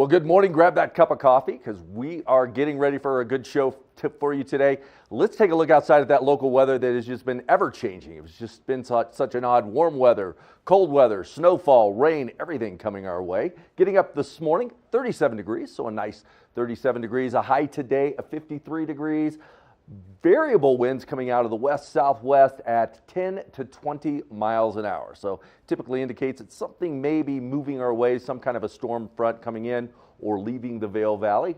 Well, good morning. Grab that cup of coffee because we are getting ready for a good show tip for you today. Let's take a look outside at that local weather that has just been ever changing. It's just been such an odd warm weather, cold weather, snowfall, rain, everything coming our way. Getting up this morning, 37 degrees, so a nice 37 degrees. A high today of 53 degrees. Variable winds coming out of the west-southwest at 10 to 20 miles an hour. So typically indicates that something may be moving our way, some kind of a storm front coming in or leaving the Vail Valley.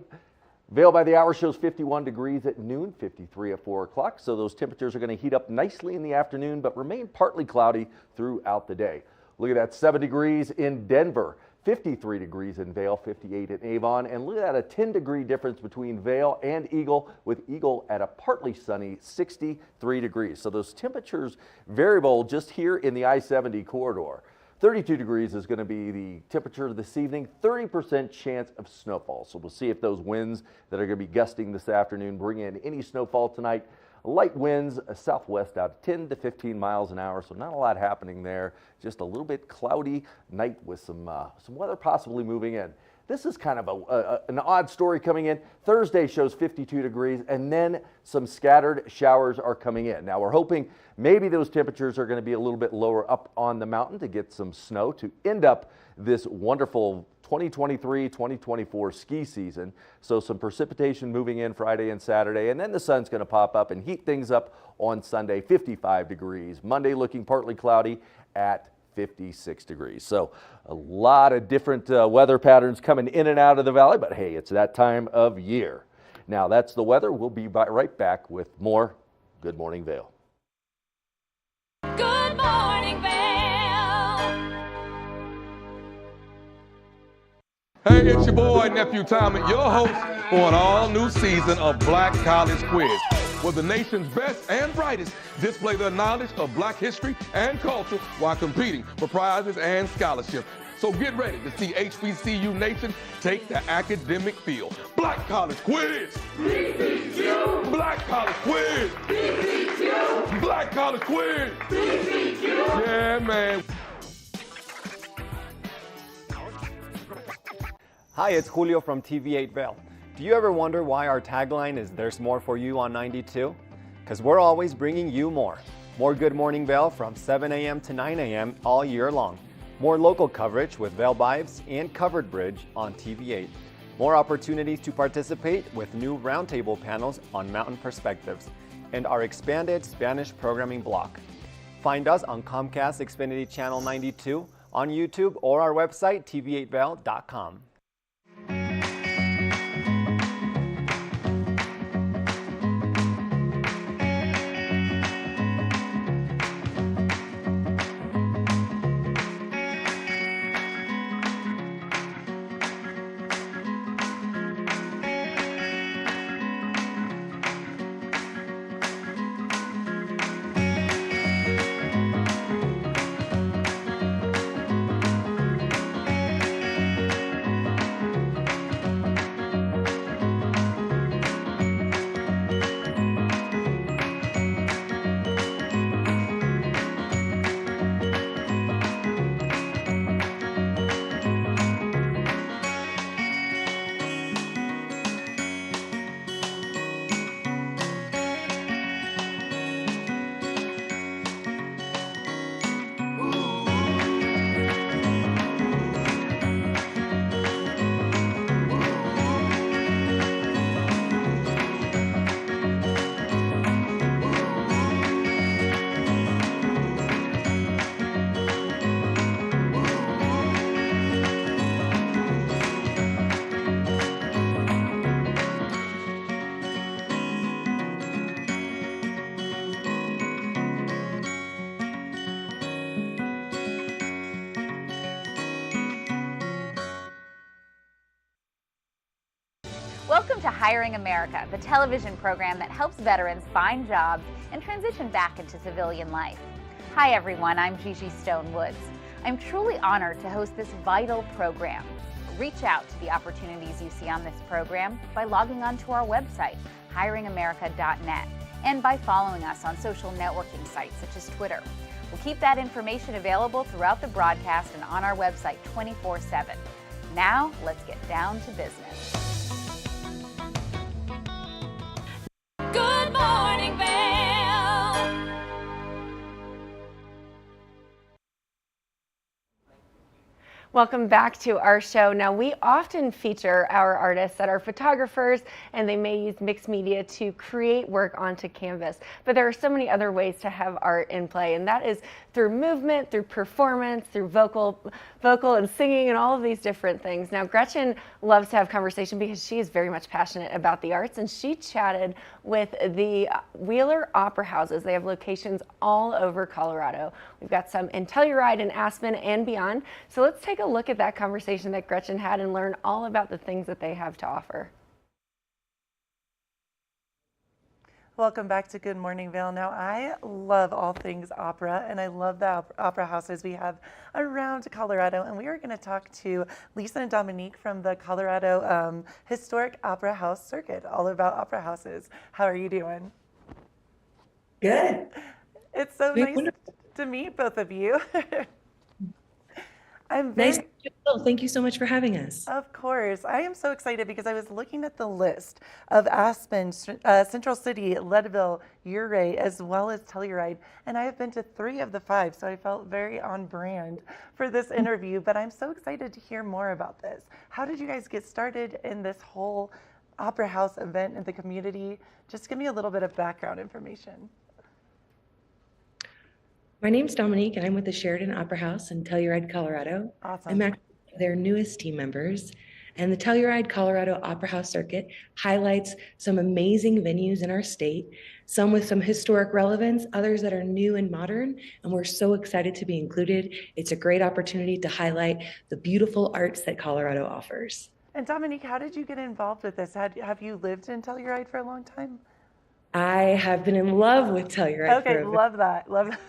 Vail by the hour shows 51 degrees at noon, 53 at 4 o'clock. So those temperatures are going to heat up nicely in the afternoon, but remain partly cloudy throughout the day. Look at that, 7 degrees in Denver. 53 degrees in Vail, 58 in Avon, and look at that, a 10-degree difference between Vail and Eagle, with Eagle at a partly sunny 63 degrees. So those temperatures variable just here in the I-70 corridor. 32 degrees is going to be the temperature this evening, 30% chance of snowfall. So we'll see if those winds that are going to be gusting this afternoon bring in any snowfall tonight. Light winds, southwest out 10 to 15 miles an hour, so not a lot happening there. Just a little bit cloudy night with some weather possibly moving in. This is kind of an odd story coming in. Thursday shows 52 degrees, and then some scattered showers are coming in. Now we're hoping maybe those temperatures are going to be a little bit lower up on the mountain to get some snow to end up this wonderful 2023-2024 ski season. So some precipitation moving in Friday and Saturday, and then the sun's going to pop up and heat things up on Sunday, 55 degrees. Monday looking partly cloudy at 56 degrees. So a lot of different weather patterns coming in and out of the valley, but hey, it's that time of year. Now that's the weather. We'll be right back with more Good Morning Vail. Good morning, Vail. Hey, it's your boy, Nephew Tommy, your host for an all-new season of Black College Quiz, where the nation's best and brightest display their knowledge of Black history and culture while competing for prizes and scholarships. So get ready to see HBCU Nation take the academic field. Black College Quiz! BCQ! Black College Quiz! BCQ! Black College Quiz! BCQ! Yeah, man. Hi, it's Julio from TV8 Vail. Do you ever wonder why our tagline is "There's more for you" on 92? Because we're always bringing you more. More Good Morning Vail from 7 a.m. to 9 a.m. all year long. More local coverage with Vail Vibes and Covered Bridge on TV8. More opportunities to participate with new roundtable panels on Mountain Perspectives. And our expanded Spanish programming block. Find us on Comcast Xfinity Channel 92, on YouTube, or our website, tv8vail.com. Welcome to Hiring America, the television program that helps veterans find jobs and transition back into civilian life. Hi everyone, I'm Gigi Stone Woods. I'm truly honored to host this vital program. Reach out to the opportunities you see on this program by logging onto our website, hiringamerica.net, and by following us on social networking sites such as Twitter. We'll keep that information available throughout the broadcast and on our website 24/7. Now, let's get down to business. Good morning, Vail. Welcome back to our show. Now, we often feature our artists that are photographers, and they may use mixed media to create work onto canvas. But there are so many other ways to have art in play, and that is through movement, through performance, through vocal and singing, and all of these different things. Now, Gretchen loves to have conversation because she is very much passionate about the arts, and she chatted with the Wheeler Opera Houses. They have locations all over Colorado. We've got some in Telluride and Aspen and beyond. So let's take a look at that conversation that Gretchen had and learn all about the things that they have to offer. Welcome back to Good Morning Vail. Now, I love all things opera, and I love the opera houses we have around Colorado. And we are going to talk to Lisa and Dominique from the Colorado Historic Opera House Circuit, all about opera houses. How are you doing? Good. It's so nice to meet both of you. I'm very, Nice to meet you. Oh, thank you so much for having us. Of course. I am so excited because I was looking at the list of Aspen, Central City, Leadville, Ouray, as well as Telluride, and I have been to 3 of the 5, so I felt very on brand for this interview, but I'm so excited to hear more about this. How did you guys get started in this whole opera house event in the community? Just give me a little bit of background information. My name's Dominique, and I'm with the Sheridan Opera House in Telluride, Colorado. Awesome. I'm actually their newest team members. And the Telluride, Colorado Opera House Circuit highlights some amazing venues in our state, some with some historic relevance, others that are new and modern, and we're so excited to be included. It's a great opportunity to highlight the beautiful arts that Colorado offers. And Dominique, how did you get involved with this? Have you lived in Telluride for a long time? I have been in love with Telluride. Okay, love that. Love that.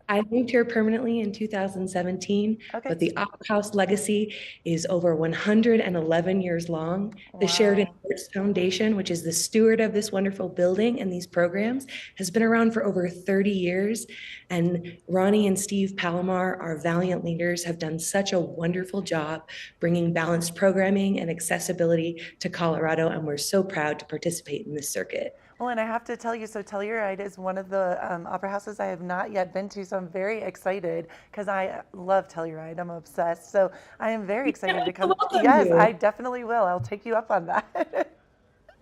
I moved here permanently in 2017, Okay. but the Opera House legacy is over 111 years long. The Wow. Sheridan Arts Foundation, which is the steward of this wonderful building and these programs, has been around for over 30 years. And Ronnie and Steve Palomar, our valiant leaders, have done such a wonderful job bringing balanced programming and accessibility to Colorado, and we're so proud to participate in this circuit. Well, and I have to tell you, so Telluride is one of the opera houses I have not yet been to, so I'm very excited because I love Telluride. I'm obsessed. So I am very excited to come. welcome Yes, you. I definitely will. I'll take you up on that.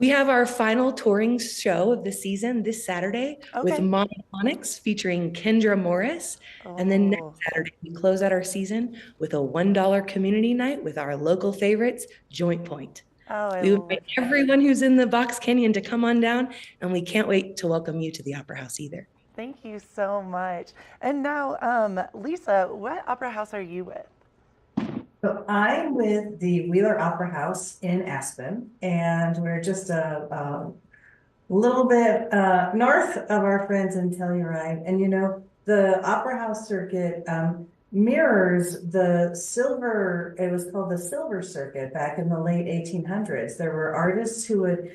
We have our final touring show of the season this Saturday with Okay. Monophonics featuring Kendra Morris. And then next Oh. Saturday, we close out our season with a $1 community night with our local favorites, Joint Point. Oh, I We love invite everyone who's in the Box Canyon to come on down, and we can't wait to welcome you to the Opera House either. Thank you so much. And now, Lisa, what opera house are you with? So I'm with the Wheeler Opera House in Aspen, and we're just a little bit north of our friends in Telluride. And you know, the Opera House circuit mirrors the silver, it was called the Silver Circuit back in the late 1800s. There were artists who would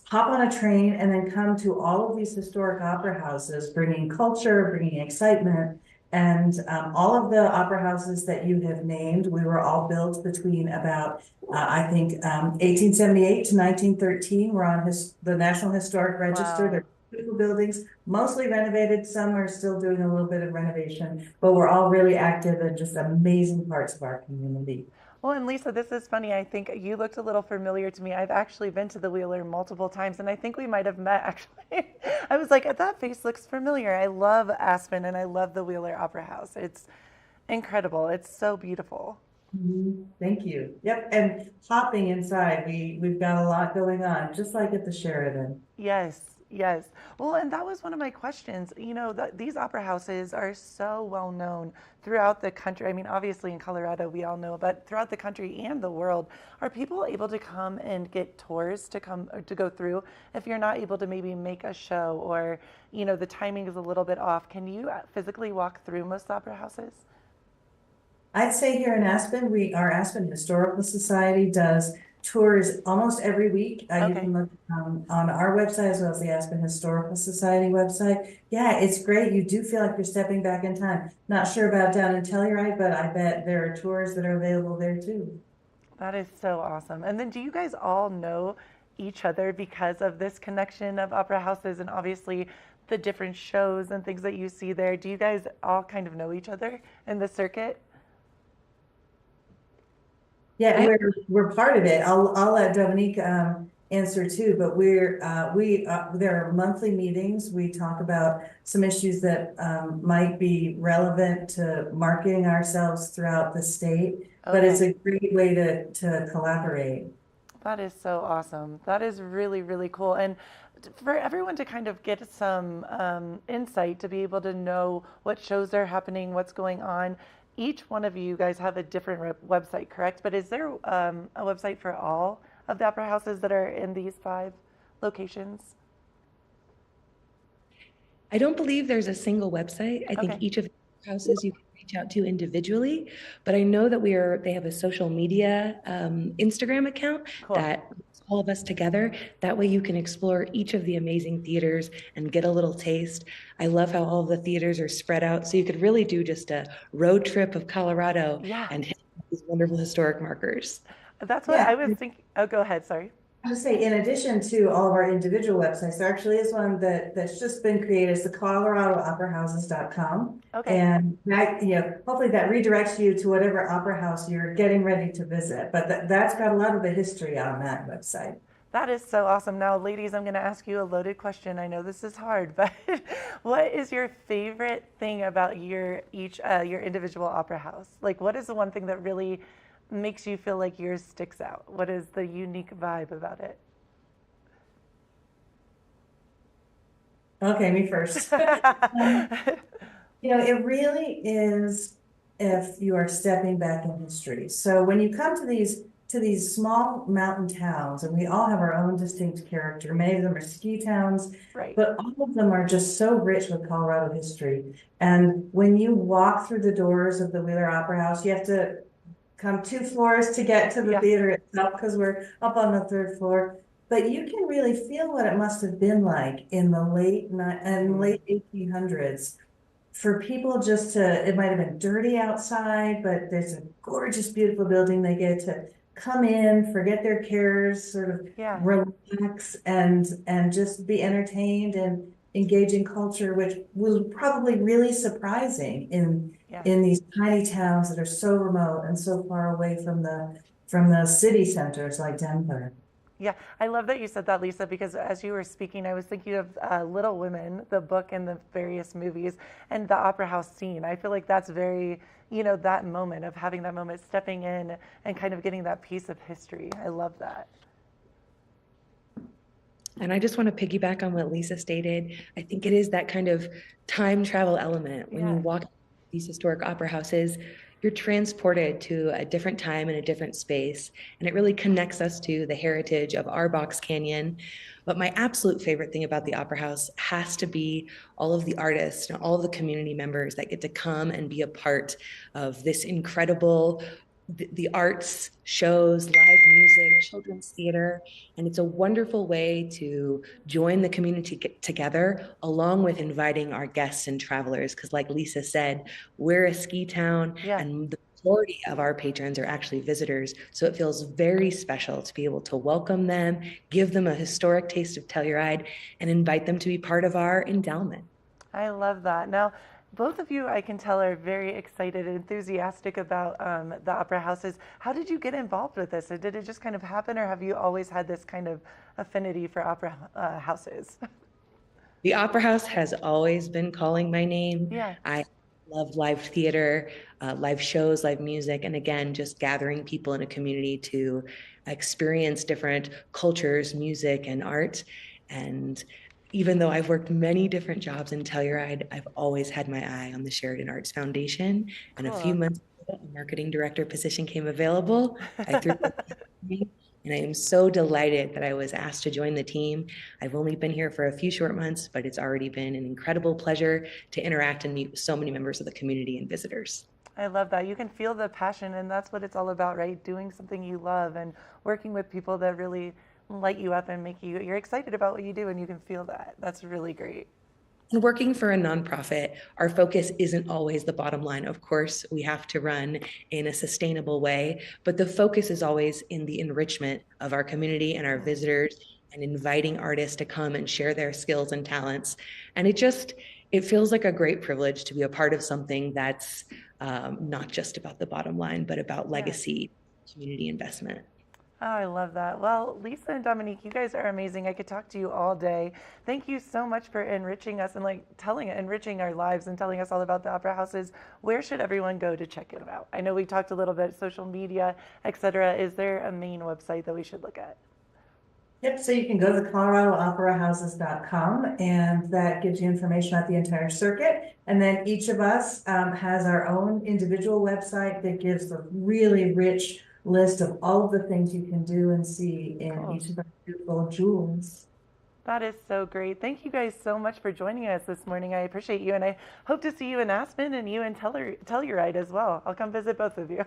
hop on a train and then come to all of these historic opera houses, bringing culture, bringing excitement. And all of the opera houses that you have named, we were all built between about, I think, 1878 to 1913. We're on the National Historic Register. Wow. They're beautiful buildings, mostly renovated. Some are still doing a little bit of renovation, but we're all really active and just amazing parts of our community. Well, and Lisa, this is funny. I think you looked a little familiar to me. I've actually been to the Wheeler multiple times, and I think we might have met actually. I was like, that face looks familiar. I love Aspen, and I love the Wheeler Opera House. It's incredible. It's so beautiful. Thank you. Yep, and hopping inside, we've got a lot going on, just like at the Sheridan. Yes, yes. Well, and that was one of my questions. You know, these opera houses are so well known throughout the country. I mean, obviously in Colorado, we all know, but throughout the country and the world, are people able to come and get tours to come or to go through? If you're not able to maybe make a show, or, you know, the timing is a little bit off, can you physically walk through most opera houses? I'd say here in Aspen, our Aspen Historical Society does tours almost every week. You Okay. can look on our website as well as the Aspen Historical Society website. Yeah, it's great. You do feel like you're stepping back in time. Not sure about down in Telluride, but I bet there are tours that are available there too. That is so awesome. And then do you guys all know each other because of this connection of opera houses and obviously the different shows and things that you see there? Do you guys all kind of know each other in the circuit? Yeah, we're part of it. I'll let Dominique answer too, but there are monthly meetings. We talk about some issues that might be relevant to marketing ourselves throughout the state. But it's Okay. a great way to collaborate. That is so awesome. That is really, really cool. And for everyone to kind of get some insight to be able to know what shows are happening, what's going on, each one of you guys have a different website, correct? But is there a website for all of the opera houses that are in these 5 locations? I don't believe there's a single website. I think Okay. each of the houses you can reach out to individually, but I know that they have a social media Instagram account Cool. that puts all of us together. That way you can explore each of the amazing theaters and get a little taste. I love how all of the theaters are spread out, so you could really do just a road trip of Colorado Yeah. and hit these wonderful historic markers. That's what Yeah. I was thinking. Oh, go ahead. Sorry. I'll just say, in addition to all of our individual websites, there actually is one that's just been created. It's the ColoradoOperaHouses.com. Okay. And that, hopefully that redirects you to whatever opera house you're getting ready to visit. But that's got a lot of the history on that website. That is so awesome. Now, ladies, I'm going to ask you a loaded question. I know this is hard, but what is your favorite thing about your individual opera house? Like, what is the one thing that really makes you feel like yours sticks out? What is the unique vibe about it? Okay, me first. It really is if you are stepping back in history. So when you come to these small mountain towns, and we all have our own distinct character, many of them are ski towns, Right. but all of them are just so rich with Colorado history. And when you walk through the doors of the Wheeler Opera House, you have to come 2 floors to get to the Yeah. theater itself because we're up on the 3rd floor. But you can really feel what it must have been like in the late 1800s for people just it might have been dirty outside, but there's a gorgeous, beautiful building. They get to come in, forget their cares, sort of Yeah. relax and just be entertained and engage in culture, which was probably really surprising in these tiny towns that are so remote and so far away from the city centers like Denver. Yeah, I love that you said that, Lisa, because as you were speaking, I was thinking of Little Women, the book and the various movies, and the opera house scene. I feel like that's very, that moment of having that moment, stepping in and kind of getting that piece of history. I love that. And I just want to piggyback on what Lisa stated. I think it is that kind of time travel element. When you walk these historic opera houses, you're transported to a different time and a different space. And it really connects us to the heritage of our Box Canyon. But my absolute favorite thing about the Opera House has to be all of the artists and all of the community members that get to come and be a part of this incredible the arts, shows, live music, children's theater, and it's a wonderful way to join the community together, along with inviting our guests and travelers, because like Lisa said, we're a ski town, and the majority of our patrons are actually visitors, so it feels very special to be able to welcome them, give them a historic taste of Telluride, and invite them to be part of our endowment. I love that. Now, both of you, I can tell, are very excited and enthusiastic about the opera houses. How did you get involved with this? Did it just kind of happen, or have you always had this kind of affinity for opera houses? The Opera House has always been calling my name. Yeah. I love live theater, live shows, live music, and again, just gathering people in a community to experience different cultures, music, and art. And even though I've worked many different jobs in Telluride, I've always had my eye on the Sheridan Arts Foundation. And a few months ago, a marketing director position came available. I threw it, and I am so delighted that I was asked to join the team. I've only been here for a few short months, but it's already been an incredible pleasure to interact and meet with so many members of the community and visitors. I love that. You can feel the passion, and that's what it's all about, right? Doing something you love and working with people that really light you up and make you're excited about what you do, and you can feel that. That's really great. And working for a nonprofit, our focus isn't always the bottom line. Of course, we have to run in a sustainable way, but the focus is always in the enrichment of our community and our visitors and inviting artists to come and share their skills and talents. And it feels like a great privilege to be a part of something that's not just about the bottom line, but about legacy, community investment. Oh, I love that. Well, Lisa and Dominique, you guys are amazing. I could talk to you all day. Thank you so much for enriching us and enriching our lives and telling us all about the opera houses. Where should everyone go to check it out? I know we talked a little bit, social media, etc. Is there a main website that we should look at? Yep, so you can go to coloradoopera.houses.com, and that gives you information about the entire circuit. And then each of us has our own individual website that gives a really rich list of all of the things you can do and see in each of our beautiful jewels. That is so great. Thank you guys so much for joining us this morning. I appreciate you, and I hope to see you in Aspen and you in Telluride as well. I'll come visit both of you.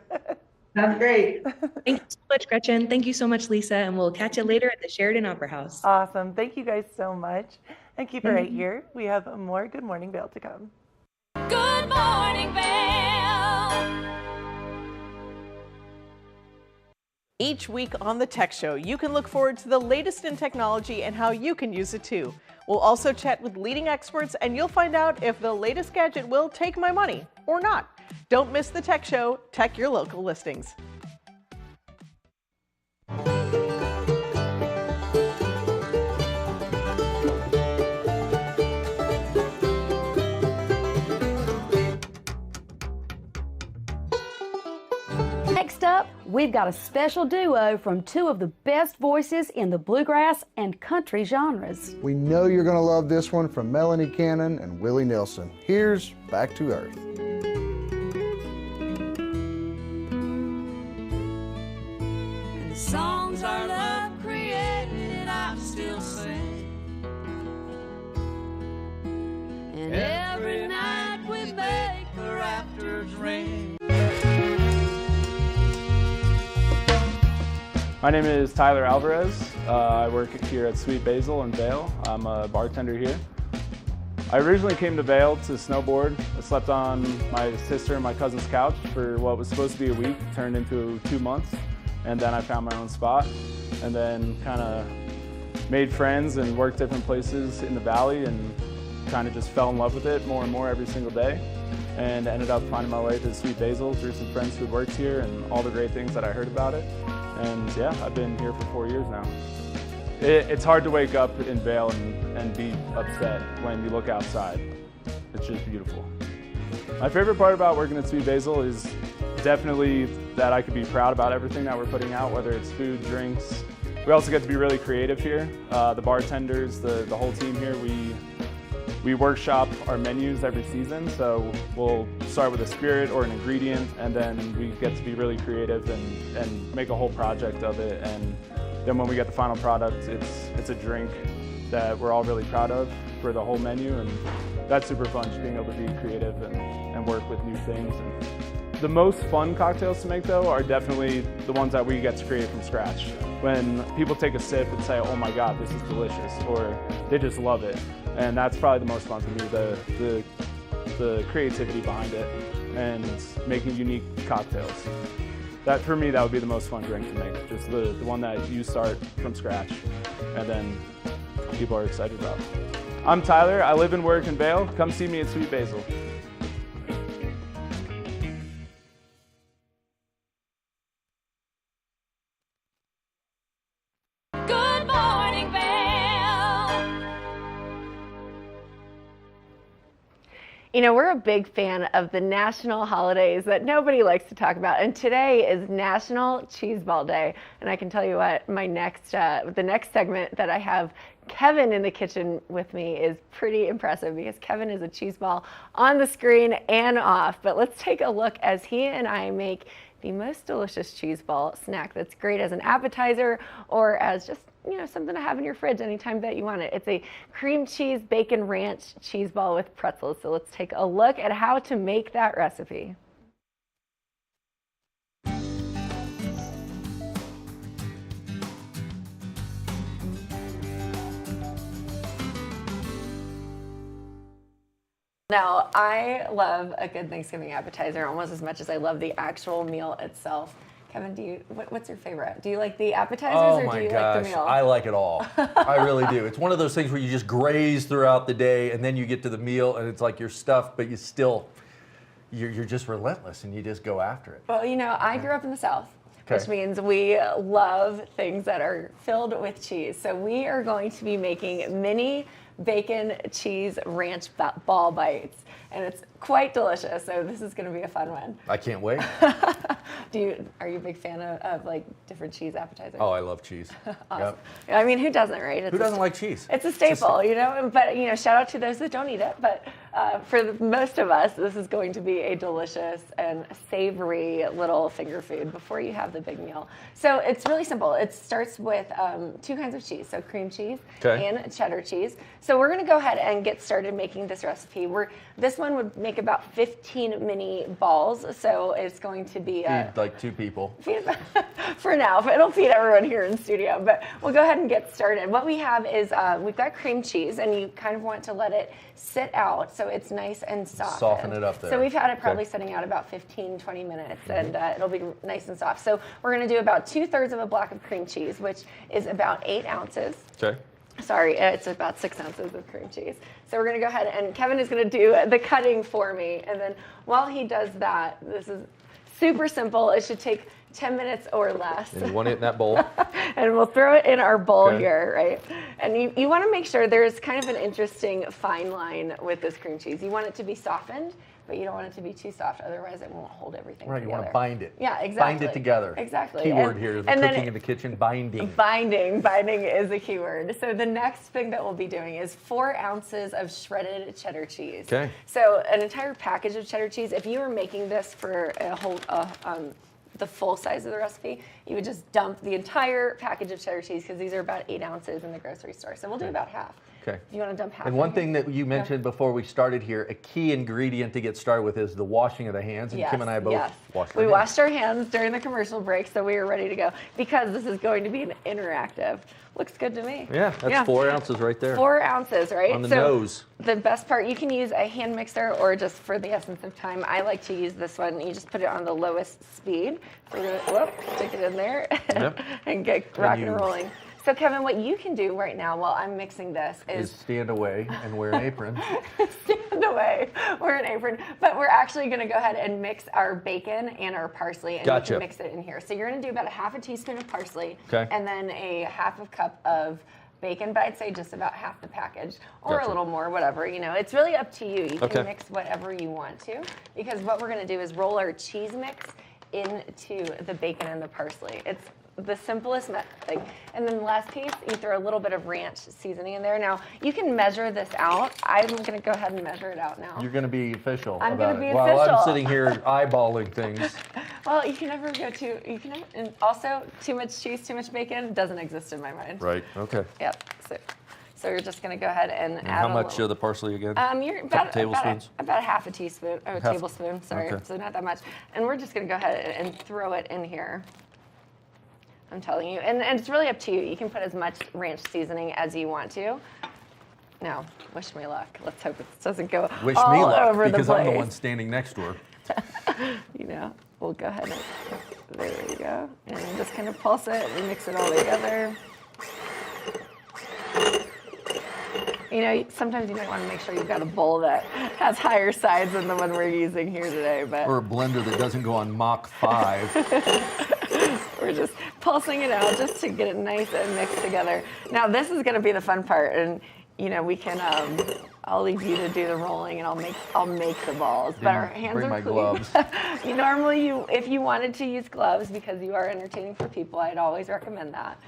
Sounds great. Thank you so much, Gretchen. Thank you so much, Lisa, and we'll catch you later at the Sheridan Opera House. Awesome. Thank you guys so much. And keep it right here. We have more Good Morning Vail to come. Good morning, Vail. Each week on the Tech Show, you can look forward to the latest in technology and how you can use it too. We'll also chat with leading experts, and you'll find out if the latest gadget will take my money or not. Don't miss the Tech Show. Tech your local listings. Next up, we've got a special duo from two of the best voices in the bluegrass and country genres. We know you're going to love this one from Melanie Cannon and Willie Nelson. Here's Back to Earth. Songs our love created, I still sing. And every night we make the rafters ring. My name is Tyler Alvarez. I work here at Sweet Basil in Vail. I'm a bartender here. I originally came to Vail to snowboard. I slept on my sister and my cousin's couch for what was supposed to be a week, turned into 2 months. And then I found my own spot, and then kind of made friends and worked different places in the valley, and kind of just fell in love with it more and more every single day, and ended up finding my way to Sweet Basil through some friends who worked here and all the great things that I heard about it. And yeah, I've been here for 4 years now. It's hard to wake up in Vail and be upset when you look outside. It's just beautiful. My favorite part about working at Sweet Basil is definitely that I could be proud about everything that we're putting out, whether it's food, drinks. We also get to be really creative here. The bartenders, the whole team here, we workshop our menus every season. So we'll start with a spirit or an ingredient, and then we get to be really creative and make a whole project of it. And then when we get the final product, it's a drink that we're all really proud of for the whole menu. And that's super fun, just being able to be creative and work with new things. And the most fun cocktails to make, though, are definitely the ones that we get to create from scratch. When people take a sip and say, oh my God, this is delicious, or they just love it. And that's probably the most fun for me, the creativity behind it and making unique cocktails. That, for me, that would be the most fun drink to make, just the one that you start from scratch and then people are excited about. I'm Tyler, I live and work in Vail. Come see me at Sweet Basil. Good morning, Vail. You know, we're a big fan of the national holidays that nobody likes to talk about, and today is National Cheese Ball Day. And I can tell you what, my the next segment that I have Kevin in the kitchen with me is pretty impressive, because Kevin is a cheese ball on the screen and off. But let's take a look as he and I make the most delicious cheese ball snack that's great as an appetizer or as just, you know, something to have in your fridge anytime that you want it. It's a cream cheese bacon ranch cheese ball with pretzels. So let's take a look at how to make that recipe. Now, I love a good Thanksgiving appetizer almost as much as I love the actual meal itself. Kevin, what's your favorite? Do you like the appetizers or do you like the meal? I like it all. I really do. It's one of those things where you just graze throughout the day, and then you get to the meal, and it's like you're stuffed, but you're just relentless, and you just go after it. Well, I grew up in the South. Okay. Which means we love things that are filled with cheese. So we are going to be making mini bacon cheese ranch ball bites. And it's quite delicious, so this is going to be a fun one. I can't wait. Are you a big fan of like different cheese appetizers? Oh, I love cheese. Awesome. Yep. I mean, who doesn't, right? Who doesn't like cheese? It's a staple, But shout out to those that don't eat it. But for most of us, this is going to be a delicious and savory little finger food before you have the big meal. So it's really simple. It starts with 2 kinds of cheese, so cream cheese and cheddar cheese. So we're going to go ahead and get started making this recipe. This one would make about 15 mini balls, so it's going to be feed like 2 people. For now, it'll feed everyone here in studio, but we'll go ahead and get started. What we have is we've got cream cheese, and you kind of want to let it sit out so it's nice and soft. Soften it up there. So we've had it probably sitting out about 15-20 minutes, and it'll be nice and soft. So we're going to do about 2/3 of a block of cream cheese, which is about 8 ounces. Okay. Sorry, it's about 6 ounces of cream cheese. So we're going to go ahead, and Kevin is going to do the cutting for me. And then while he does that, this is super simple. It should take 10 minutes or less. And you want it in that bowl? And we'll throw it in our bowl here, right? And you want to make sure there's kind of an interesting fine line with this cream cheese. You want it to be softened, but you don't want it to be too soft. Otherwise, it won't hold everything together. You want to bind it. Yeah, exactly. Bind it together. Exactly. Keyword here, the cooking in the kitchen, binding. Binding is a keyword. So the next thing that we'll be doing is 4 ounces of shredded cheddar cheese. Okay. So an entire package of cheddar cheese, if you were making this for the full size of the recipe, you would just dump the entire package of cheddar cheese because these are about 8 ounces in the grocery store. So we'll do about half. Okay. If you want to dump half. And one thing that you mentioned before we started here, a key ingredient to get started with is the washing of the hands. And Kim and I both washed our hands. We washed our hands during the commercial break, so we were ready to go because this is going to be an interactive. Looks good to me. Yeah, that's 4 ounces right there. 4 ounces, right? On the nose. The best part, you can use a hand mixer or just for the essence of time. I like to use this one. You just put it on the lowest speed. We're gonna stick it in there and get rocking and rolling. So Kevin, what you can do right now while I'm mixing this is stand away and wear an apron. Stand away, wear an apron. But we're actually going to go ahead and mix our bacon and our parsley, and you can mix it in here. So you're going to do about a half a teaspoon of parsley, and then a half a cup of bacon, but I'd say just about half the package, or a little more, whatever. It's really up to you. You can mix whatever you want to, because what we're going to do is roll our cheese mix into the bacon and the parsley. It's the simplest thing. And then the last piece, you throw a little bit of ranch seasoning in there. Now, you can measure this out. I'm going to go ahead and measure it out now. You're going to be official I'm about gonna be it. While official. I'm sitting here eyeballing things. Well, you can never go and also too much cheese, too much bacon doesn't exist in my mind. Right, okay. Yep. So you're just going to go ahead and add how much of the parsley again? You're about tablespoons? About half a teaspoon, or a tablespoon, sorry. Okay. So not that much. And we're just going to go ahead and throw it in here. I'm telling you. And it's really up to you. You can put as much ranch seasoning as you want to. Now, wish me luck. Let's hope it doesn't go Wish all me luck, over the because place. I'm the one standing next to her. We'll go ahead and, there we go. And just kind of pulse it and mix it all together. Sometimes you might want to make sure you've got a bowl that has higher sides than the one we're using here today. Or a blender that doesn't go on Mach 5. We're just pulsing it out just to get it nice and mixed together. Now this is going to be the fun part, and we can. I'll leave you to do the rolling, and I'll make the balls. But our hands bring are my clean. gloves. Normally, if you wanted to use gloves because you are entertaining for people, I'd always recommend that.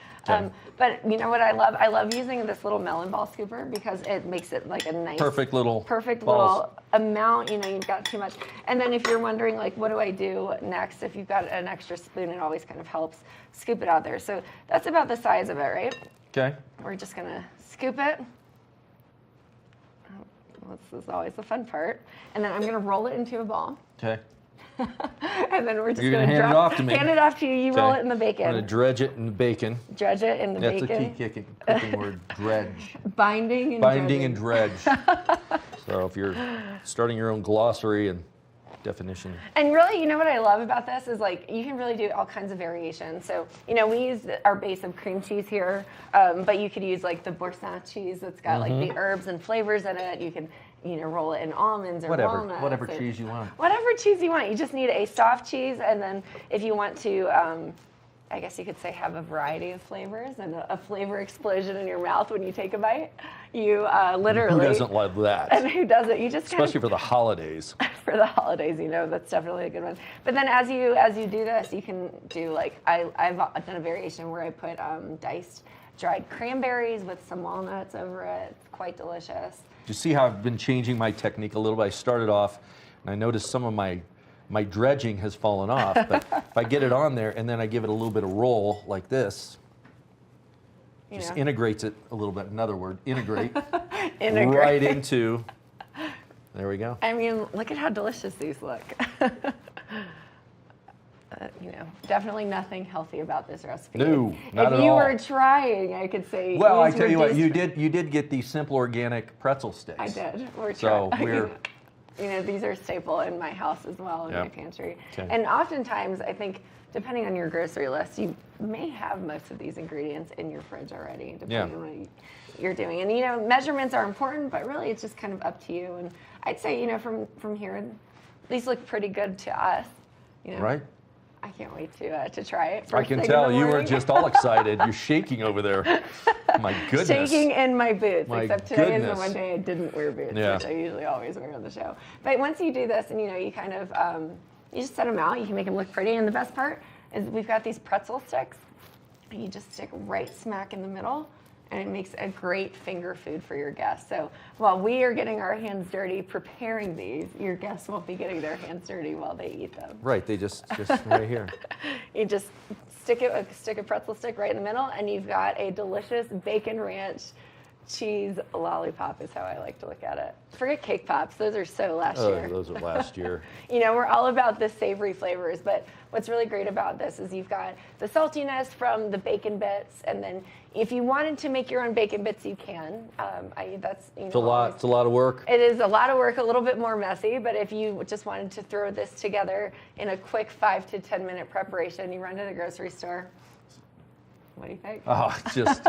But you know what I love? I love using this little melon ball scooper because it makes it like a nice, perfect little amount. You've got too much. And then if you're wondering, like, what do I do next? If you've got an extra spoon, it always kind of helps scoop it out there. So that's about the size of it, right? Okay. We're just gonna scoop it. This is always the fun part. And then I'm gonna roll it into a ball. Okay. And then we're just You're gonna hand it off to me. Hand it off to you. You roll it in the bacon. I'm gonna dredge it in the bacon. Dredge it in the bacon. That's a key cooking word. Dredge. Binding and Binding and dredge. So if you're starting your own glossary and definition. And really, you know what I love about this is like you can really do all kinds of variations. So, you know, we use our base of cream cheese here, but you could use like the Boursin cheese that's got like the herbs and flavors in it. You can, you know, roll it in almonds or walnuts. Whatever cheese you want. Whatever cheese you want. You just need a soft cheese, and then if you want to, I guess you could say have a variety of flavors and a flavor explosion in your mouth when you take a bite. You literally. Who doesn't love that? And who doesn't? You just especially for the holidays. For the holidays, you know, that's definitely a good one. But then as you do this, you can do like I've done a variation where I put diced dried cranberries with some walnuts over it. It's quite delicious. You see how I've been changing my technique a little bit. I started off, and I noticed some of my dredging has fallen off. But if I get it on there and then I give it a little bit of roll like this, just integrates it a little bit. Another word, integrate. Right into. There we go. I mean, look at how delicious these look. You know, definitely nothing healthy about this recipe. No, not at all. If you were trying, I could say. Well, I tell you what, you did get these simple organic pretzel sticks. I did. We're you know, these are staple in my house as well, in my pantry. Okay. And oftentimes, I think, depending on your grocery list, you may have most of these ingredients in your fridge already, depending on what you're doing. And, you know, measurements are important, but really it's just kind of up to you. And I'd say, you know, from here, these look pretty good to us. You know? Right. I can't wait to try it. I can tell you were just all excited. You're shaking over there. My goodness. Shaking in my boots, except today is the one day I didn't wear boots, which I usually always wear on the show. But once you do this and, you know, you kind of, you just set them out. You can make them look pretty. And the best part is we've got these pretzel sticks. And you just stick right smack in the middle. And it makes a great finger food for your guests. So while we are getting our hands dirty preparing these, your guests won't be getting their hands dirty while they eat them. Right, they just right here. You just stick a pretzel stick right in the middle, and you've got a delicious bacon ranch cheese lollipop is how I like to look at it. Forget cake pops; those are so last year. Those are last year. You know, we're all about the savory flavors, but what's really great about this is you've got the saltiness from the bacon bits, and then if you wanted to make your own bacon bits, you can. That's you know, it's a lot of work. It is a lot of work, a little bit more messy, but if you just wanted to throw this together in a quick 5 to 10 minute preparation, you run to the grocery store. What do you think? Oh, just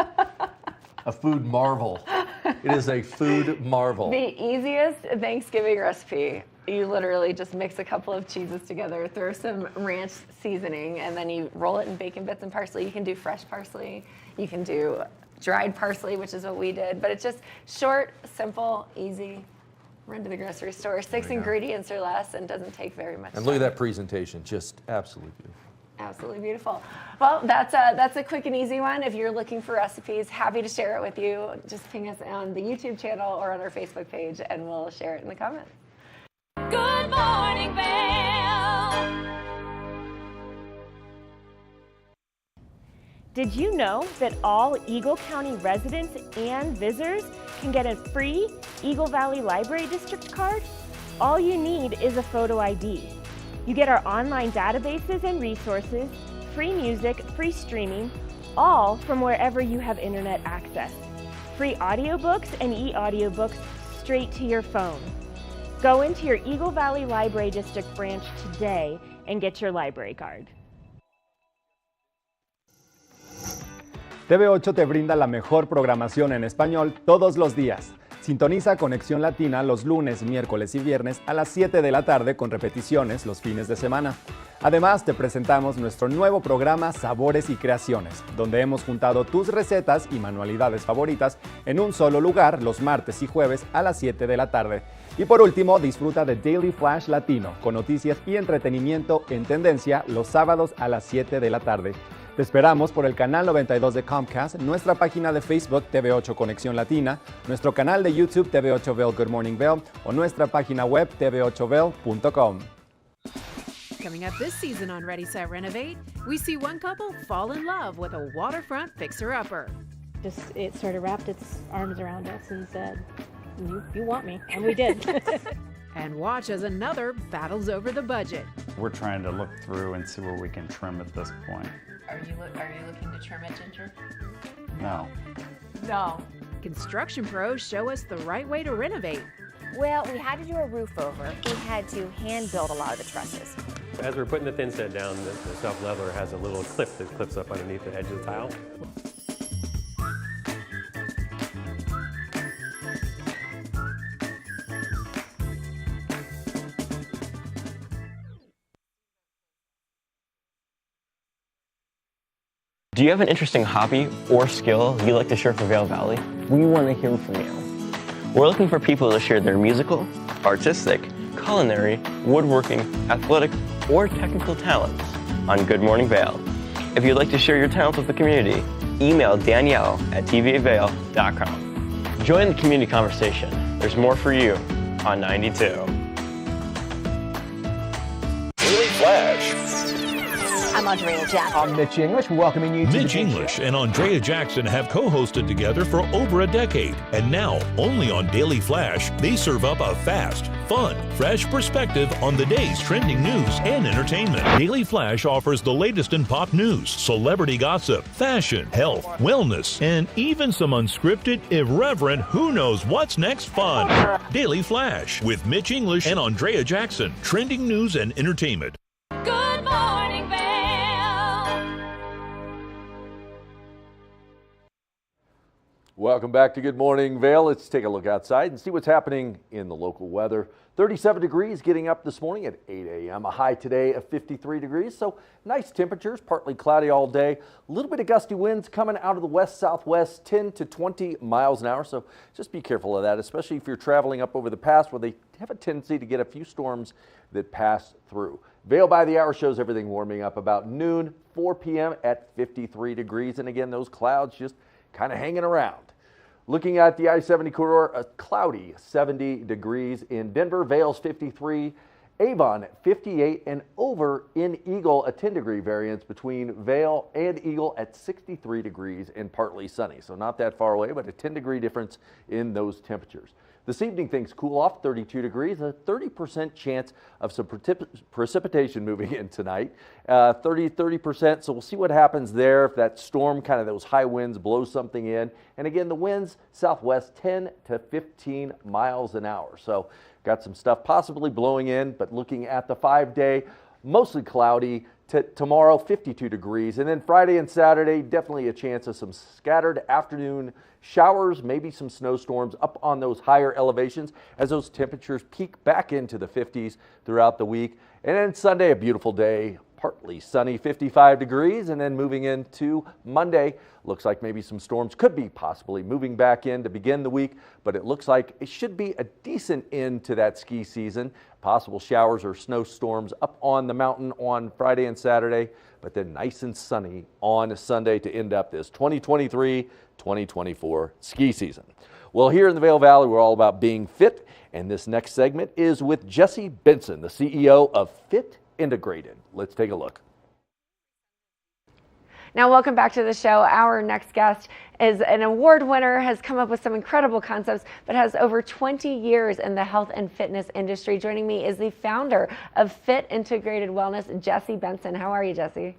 a food marvel. It is a food marvel. The easiest Thanksgiving recipe. You literally just mix a couple of cheeses together, throw some ranch seasoning, and then you roll it in bacon bits and parsley. You can do fresh parsley. You can do dried parsley, which is what we did. But it's just short, simple, easy. Run to the grocery store. 6 ingredients or less, and doesn't take very much time. And look at that presentation. Just absolutely beautiful. Absolutely beautiful. Well, that's a quick and easy one. If you're looking for recipes, happy to share it with you. Just ping us on the YouTube channel or on our Facebook page, and we'll share it in the comments. Good morning, Vail. Did you know that all Eagle County residents and visitors can get a free Eagle Valley Library District card? All you need is a photo ID. You get our online databases and resources, free music, free streaming, all from wherever you have internet access. Free audiobooks and e-audiobooks straight to your phone. Go into your Eagle Valley Library District branch today and get your library card. TV8 te brinda la mejor programación en español todos los días. Sintoniza Conexión Latina los lunes, miércoles y viernes a las 7 de la tarde con repeticiones los fines de semana. Además, te presentamos nuestro nuevo programa Sabores y Creaciones, donde hemos juntado tus recetas y manualidades favoritas en un solo lugar los martes y jueves a las 7 de la tarde. Y por último, disfruta de Daily Flash Latino, con noticias y entretenimiento en tendencia los sábados a las 7 de la tarde. Te esperamos por el canal 92 de Comcast, nuestra página de Facebook TV8 Conexión Latina, nuestro canal de YouTube TV8 Vail Good Morning Vail o nuestra página web tv8vail.com. Coming up this season on Ready, Set, Renovate, we see one couple fall in love with a waterfront fixer-upper. It sort of wrapped its arms around us and said, you want me, and we did. And watch as another battles over the budget. We're trying to look through and see where we can trim at this point. Are you looking to trim it, Ginger? No. No. Construction pros show us the right way to renovate. Well, we had to do a roof over. We had to hand build a lot of the trusses. As we're putting the thin set down, the self-leveler has a little clip that clips up underneath the edge of the tile. Do you have an interesting hobby or skill you'd like to share for Vail Valley? We want to hear from you. We're looking for people to share their musical, artistic, culinary, woodworking, athletic, or technical talents on Good Morning Vail. If you'd like to share your talents with the community, email Danielle at tvavail.com. Join the community conversation. There's more for you on 92. Daily Flash. I'm Andrea Jackson. I'm Mitch English, welcoming you to Mitch English and Andrea Jackson have co-hosted together for over a decade. And now, only on Daily Flash, they serve up a fast, fun, fresh perspective on the day's trending news and entertainment. Daily Flash offers the latest in pop news, celebrity gossip, fashion, health, wellness, and even some unscripted, irreverent, who knows what's next fun. Daily Flash with Mitch English and Andrea Jackson. Trending news and entertainment. Good morning, Vail. Welcome back to Good Morning Vail. Let's take a look outside and see what's happening in the local weather. 37 degrees getting up this morning at 8 a.m. A high today of 53 degrees, so nice temperatures, partly cloudy all day. A little bit of gusty winds coming out of the west-southwest, 10 to 20 miles an hour, so just be careful of that, especially if you're traveling up over the pass where they have a tendency to get a few storms that pass through. Vail by the hour shows everything warming up about noon, 4 p.m. at 53 degrees, and again, those clouds just kind of hanging around. Looking at the I-70 corridor, a cloudy 70 degrees in Denver, Vail's 53, Avon 58, and over in Eagle, a 10-degree variance between Vail and Eagle at 63 degrees and partly sunny. So not that far away, but a 10-degree difference in those temperatures. This evening, things cool off, 32 degrees, a 30% chance of some precipitation moving in tonight, 30%. So we'll see what happens there if that storm, kind of those high winds, blows something in. And again, the winds southwest 10 to 15 miles an hour. So got some stuff possibly blowing in, but looking at the 5-day, mostly cloudy. Tomorrow, 52 degrees. And then Friday and Saturday, definitely a chance of some scattered afternoon showers, maybe some snowstorms up on those higher elevations as those temperatures peak back into the 50s throughout the week. And then Sunday, a beautiful day, partly sunny, 55 degrees. And then moving into Monday, looks like maybe some storms could be possibly moving back in to begin the week, but it looks like it should be a decent end to that ski season. Possible showers or snowstorms up on the mountain on Friday and Saturday, but then nice and sunny on Sunday to end up this 2023-2024 ski season. Well, here in the Vail Valley, we're all about being fit, and this next segment is with Jesse Benson, the CEO of Fit Integrated. Let's take a look. Now, welcome back to the show. Our next guest is an award winner, has come up with some incredible concepts, but has over 20 years in the health and fitness industry. Joining me is the founder of Fit Integrated Wellness, Jesse Benson. How are you, Jesse?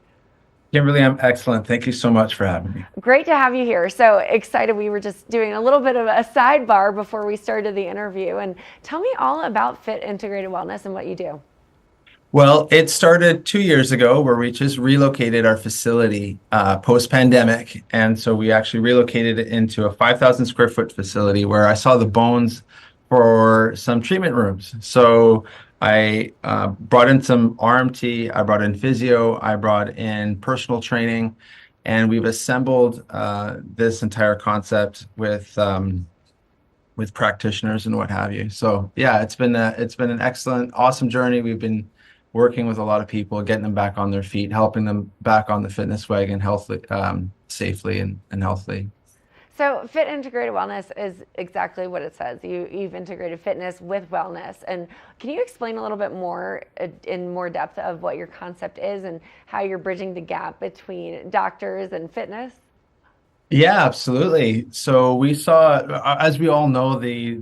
Kimberly, I'm excellent. Thank you so much for having me. Great to have you here. So excited. We were just doing a little bit of a sidebar before we started the interview. And tell me all about Fit Integrated Wellness and what you do. Well, it started 2 years ago where we just relocated our facility post-pandemic. And so we actually relocated it into a 5,000 square foot facility where I saw the bones for some treatment rooms. So I brought in some RMT, I brought in physio, I brought in personal training, and we've assembled this entire concept with practitioners and what have you. So yeah, it's been an excellent, awesome journey. We've been working with a lot of people, getting them back on their feet, helping them back on the fitness wagon healthily, safely and healthily. So Fit Integrated Wellness is exactly what it says. You've integrated fitness with wellness. And can you explain a little bit more in more depth of what your concept is and how you're bridging the gap between doctors and fitness? Yeah, absolutely. So we saw, as we all know, the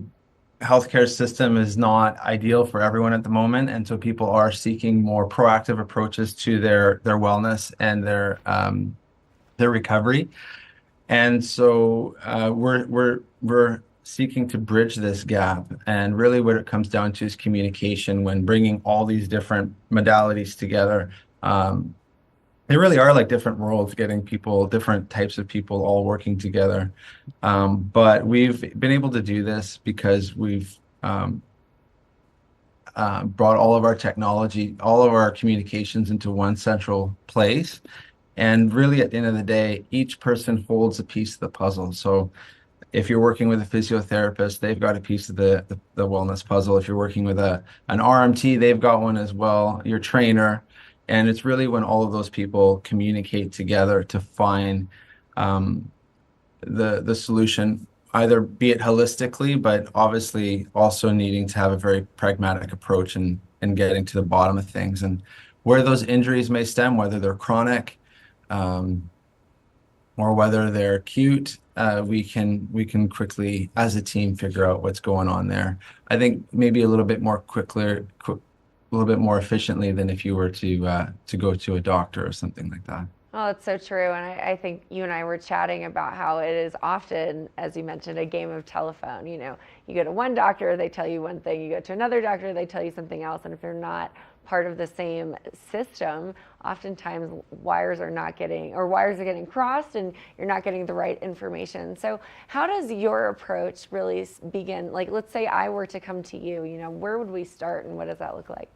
healthcare system is not ideal for everyone at the moment, and so people are seeking more proactive approaches to their wellness and their recovery. And so we're seeking to bridge this gap. And really what it comes down to is communication when bringing all these different modalities together. They really are like different worlds, getting people, different types of people all working together. But we've been able to do this because we've brought all of our technology, all of our communications into one central place. And really, at the end of the day, each person holds a piece of the puzzle. So if you're working with a physiotherapist, they've got a piece of the wellness puzzle. If you're working with an RMT, they've got one as well, your trainer. And it's really when all of those people communicate together to find the solution, either be it holistically, but obviously also needing to have a very pragmatic approach and getting to the bottom of things and where those injuries may stem, whether they're chronic or whether they're acute. We can quickly, as a team, figure out what's going on there. I think maybe a little bit more a little bit more efficiently than if you were to go to a doctor or something like that. Oh, it's so true. And I think you and I were chatting about how it is often, as you mentioned, a game of telephone. You know, you go to one doctor, they tell you one thing. You go to another doctor, they tell you something else. And if you're not part of the same system, oftentimes wires are getting crossed and you're not getting the right information. So how does your approach really begin? Like, let's say I were to come to you, where would we start and what does that look like?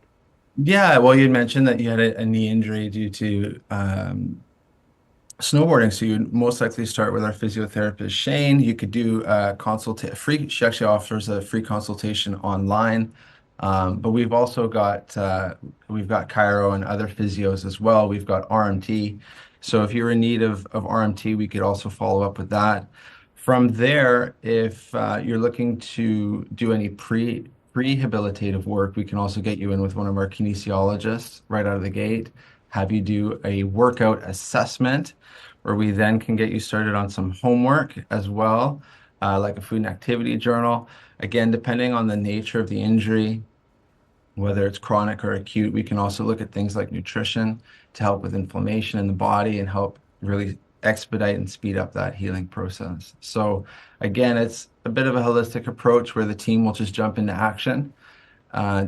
Yeah, well, you mentioned that you had a knee injury due to snowboarding, so you'd most likely start with our physiotherapist, Shane. You could do a free. She actually offers a free consultation online, but we've also got chiro and other physios as well. We've got RMT, so if you're in need of RMT, we could also follow up with that. From there, if you're looking to do any rehabilitative work, we can also get you in with one of our kinesiologists right out of the gate, have you do a workout assessment, where we then can get you started on some homework as well, like a food and activity journal. Again, depending on the nature of the injury, whether it's chronic or acute, we can also look at things like nutrition to help with inflammation in the body and help really expedite and speed up that healing process. So again, it's a bit of a holistic approach where the team will just jump into action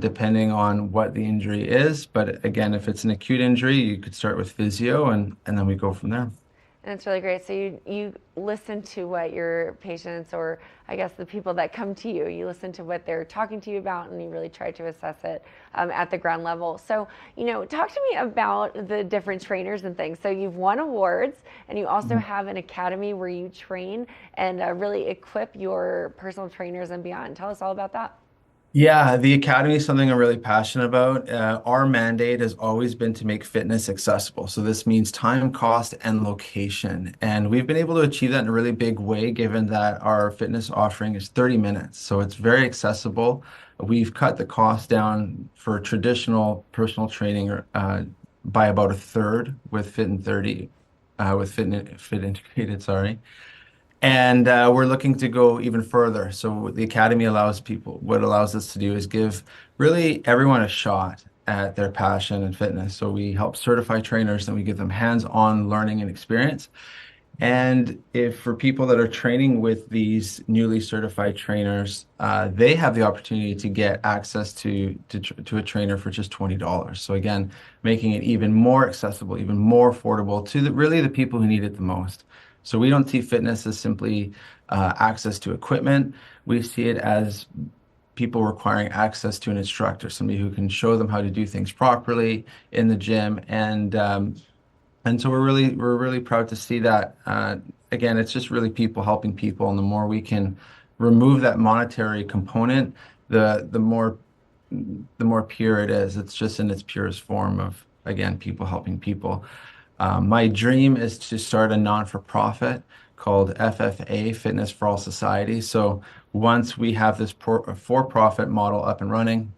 depending on what the injury is. But again, if it's an acute injury, you could start with physio and then we go from there. And it's really great. So you listen to what your patients, or I guess the people that come to you, you listen to what they're talking to you about, and you really try to assess it at the ground level. So, talk to me about the different trainers and things. So you've won awards, and you also have an academy where you train and really equip your personal trainers and beyond. Tell us all about that. Yeah, the academy is something I'm really passionate about. Our mandate has always been to make fitness accessible. So this means time, cost, and location. And we've been able to achieve that in a really big way, given that our fitness offering is 30 minutes. So it's very accessible. We've cut the cost down for traditional personal training by about a third with Fit Integrated, sorry. And we're looking to go even further. So the Academy what allows us to do is give really everyone a shot at their passion and fitness. So we help certify trainers and we give them hands-on learning and experience. And if for people that are training with these newly certified trainers, they have the opportunity to get access to a trainer for just $20. So again, making it even more accessible, even more affordable to really the people who need it the most. So we don't see fitness as simply access to equipment. We see it as people requiring access to an instructor, somebody who can show them how to do things properly in the gym. And so we're really proud to see that. Again, it's just really people helping people, and the more we can remove that monetary component, the more pure it is. It's just in its purest form of, again, people helping people. My dream is to start a non-for-profit called FFA, Fitness for All Society. So once we have this for-profit model up and running,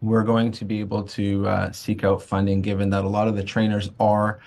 we're going to be able to seek out funding, given that a lot of the trainers are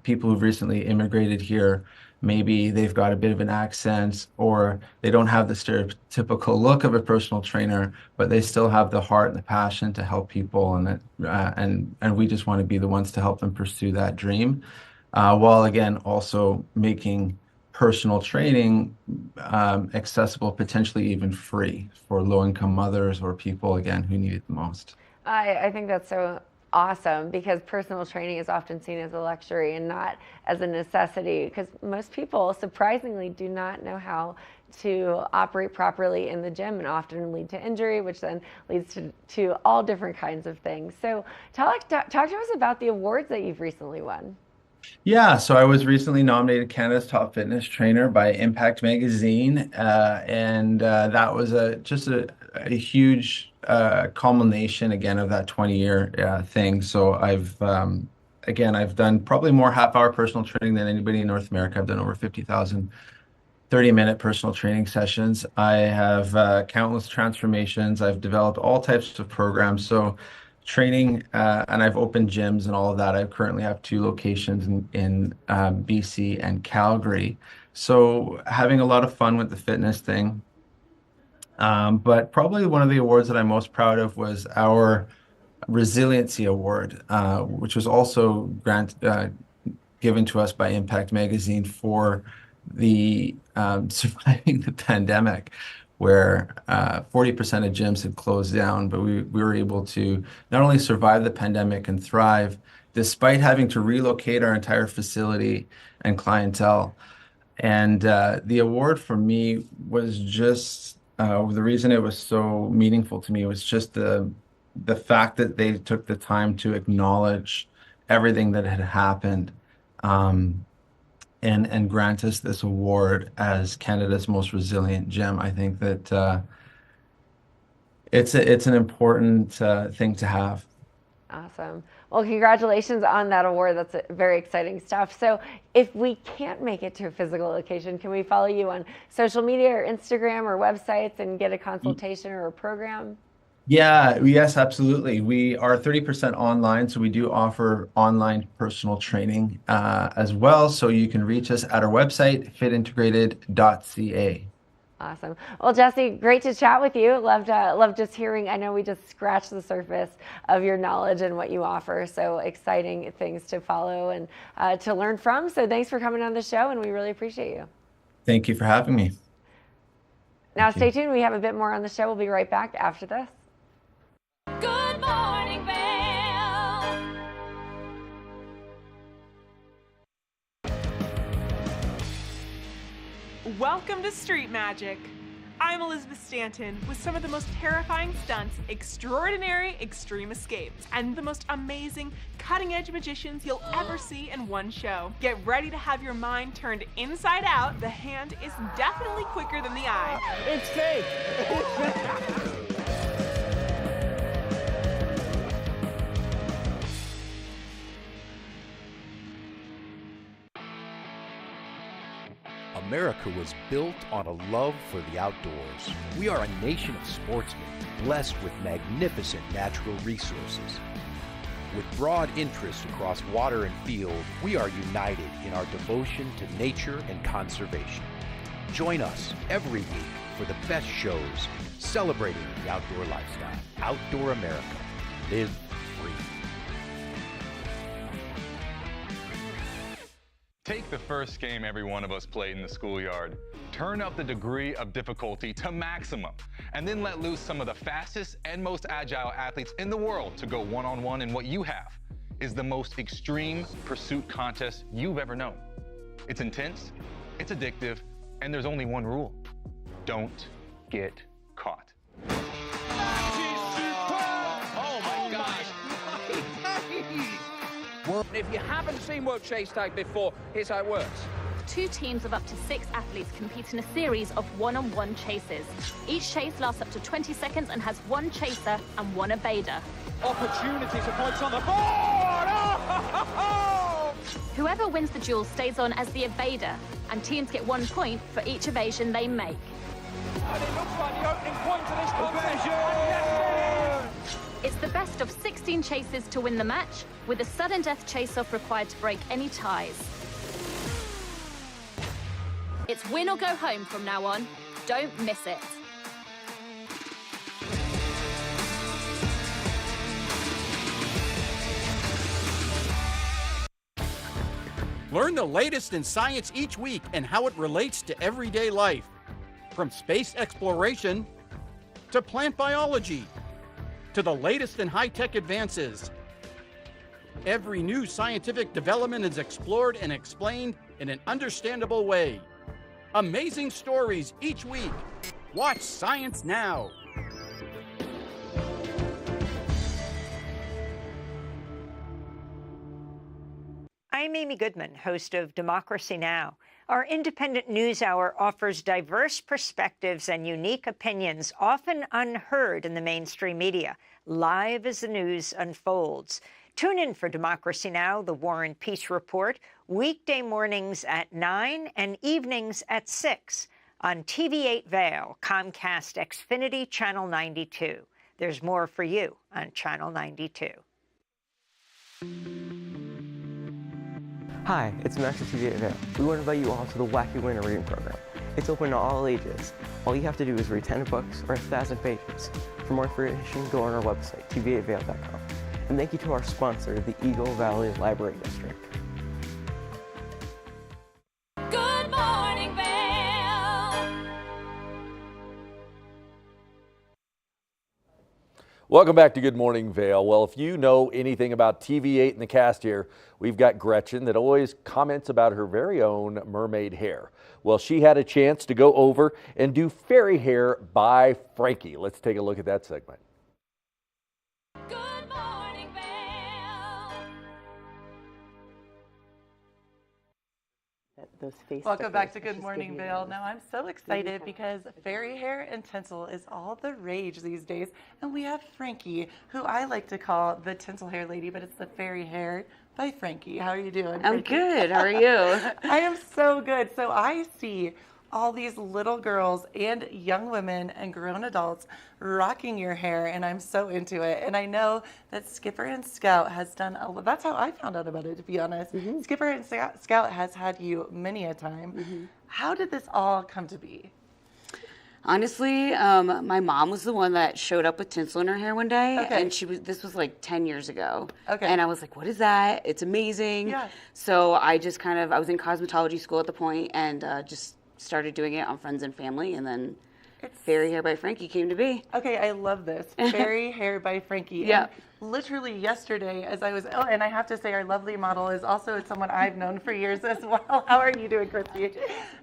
people who've recently immigrated here. Maybe they've got a bit of an accent, or they don't have the stereotypical look of a personal trainer, but they still have the heart and the passion to help people, and we just want to be the ones to help them pursue that dream, while again also making personal training accessible, potentially even free for low-income mothers or people, again, who need it the most. I think that's so awesome, because personal training is often seen as a luxury and not as a necessity, because most people surprisingly do not know how to operate properly in the gym and often lead to injury, which then leads to all different kinds of things. So talk to us about the awards that you've recently won. Yeah, so I was recently nominated Canada's Top Fitness Trainer by Impact Magazine, and that was just a huge culmination again of that 20-year thing. So I've done probably more half-hour personal training than anybody in North America. I've done over 50,000 30-minute personal training sessions. I have countless transformations. I've developed all types of programs. So training, and I've opened gyms and all of that. I currently have 2 locations in BC and Calgary. So having a lot of fun with the fitness thing. But probably one of the awards that I'm most proud of was our Resiliency Award, which was also given to us by Impact Magazine for the surviving the pandemic, where 40% of gyms had closed down, but we were able to not only survive the pandemic and thrive, despite having to relocate our entire facility and clientele. And the award for me was just, the reason it was so meaningful to me was just the fact that they took the time to acknowledge everything that had happened, and grant us this award as Canada's most resilient gym. I think that it's an important thing to have. Awesome. Well, congratulations on that award. That's very exciting stuff. So if we can't make it to a physical location, can we follow you on social media or Instagram or websites and get a consultation or a program? Yeah, yes, absolutely. We are 30% online, so we do offer online personal training as well. So you can reach us at our website, fitintegrated.ca. Awesome. Well, Jesse, great to chat with you. Loved just hearing. I know we just scratched the surface of your knowledge and what you offer. So exciting things to follow and to learn from. So thanks for coming on the show, and we really appreciate you. Thank you for having me. Now stay tuned. We have a bit more on the show. We'll be right back after this. Good morning, Vail. Welcome to Street Magic. I'm Elizabeth Stanton with some of the most terrifying stunts, extraordinary extreme escapes, and the most amazing cutting-edge magicians you'll ever see in one show. Get ready to have your mind turned inside out. The hand is definitely quicker than the eye. It's fake. America was built on a love for the outdoors. We are a nation of sportsmen, blessed with magnificent natural resources. With broad interests across water and field, we are united in our devotion to nature and conservation. Join us every week for the best shows celebrating the outdoor lifestyle. Outdoor America. Live free. Take the first game every one of us played in the schoolyard. Turn up the degree of difficulty to maximum, and then let loose some of the fastest and most agile athletes in the world to go one-on-one in what you have is the most extreme pursuit contest you've ever known. It's intense, it's addictive, and there's only one rule. Don't get caught. Oh my gosh! If you haven't seen World Chase Tag before, here's how it works. 2 teams of up to 6 athletes compete in a series of one-on-one chases. Each chase lasts up to 20 seconds and has 1 chaser and 1 evader. Opportunity to points on the board! Oh! Whoever wins the duel stays on as the evader, and teams get 1 point for each evasion they make. And it looks like the opening point of this contest. It's the best of 16 chases to win the match, with a sudden death chase-off required to break any ties. It's win or go home from now on. Don't miss it. Learn the latest in science each week and how it relates to everyday life. From space exploration to plant biology to the latest in high-tech advances, every new scientific development is explored and explained in an understandable way. Amazing stories each week. Watch Science Now. I'm Amy Goodman, host of Democracy Now! Our independent news hour offers diverse perspectives and unique opinions, often unheard in the mainstream media, live as the news unfolds. Tune in for Democracy Now!, the War and Peace Report, weekday mornings at 9 and evenings at 6 on TV8 Vail, Comcast Xfinity Channel 92. There's more for you on Channel 92. Hi, it's Max at TV8 Vail. We want to invite you all to the Wacky Winter Reading Program. It's open to all ages. All you have to do is read 10 books or 1,000 pages. For more information, go on our website, tv8vail.com. And thank you to our sponsor, the Eagle Valley Library District. Good morning, Vail. Welcome back to Good Morning Vail. Well, if you know anything about TV8 and the cast here, we've got Gretchen that always comments about her very own mermaid hair. Well, she had a chance to go over and do fairy hair by Frankie. Let's take a look at that segment. Good morning, Vail. Welcome back to Good Morning Vail. Now I'm so excited because fairy hair and tinsel is all the rage these days. And we have Frankie, who I like to call the tinsel hair lady, but it's the fairy hair by Frankie. How are you doing? I'm good. How are you? I am so good. So I see all these little girls and young women and grown adults rocking your hair, and I'm so into it. And I know that Skipper and Scout has done that's how I found out about it, to be honest. Skipper and Scout has had you many a time. How did this all come to be? Honestly, my mom was the one that showed up with tinsel in her hair one day, and this was like 10 years ago. And I was like, what is that? It's amazing. Yeah. So I just I was in cosmetology school at the point, and just started doing it on friends and family, and then Fairy Hair by Frankie came to be. Okay, I love this. Fairy Hair by Frankie. Yeah. And literally yesterday, as I was, and I have to say, our lovely model is also someone I've known for years as well. How are you doing, Christy?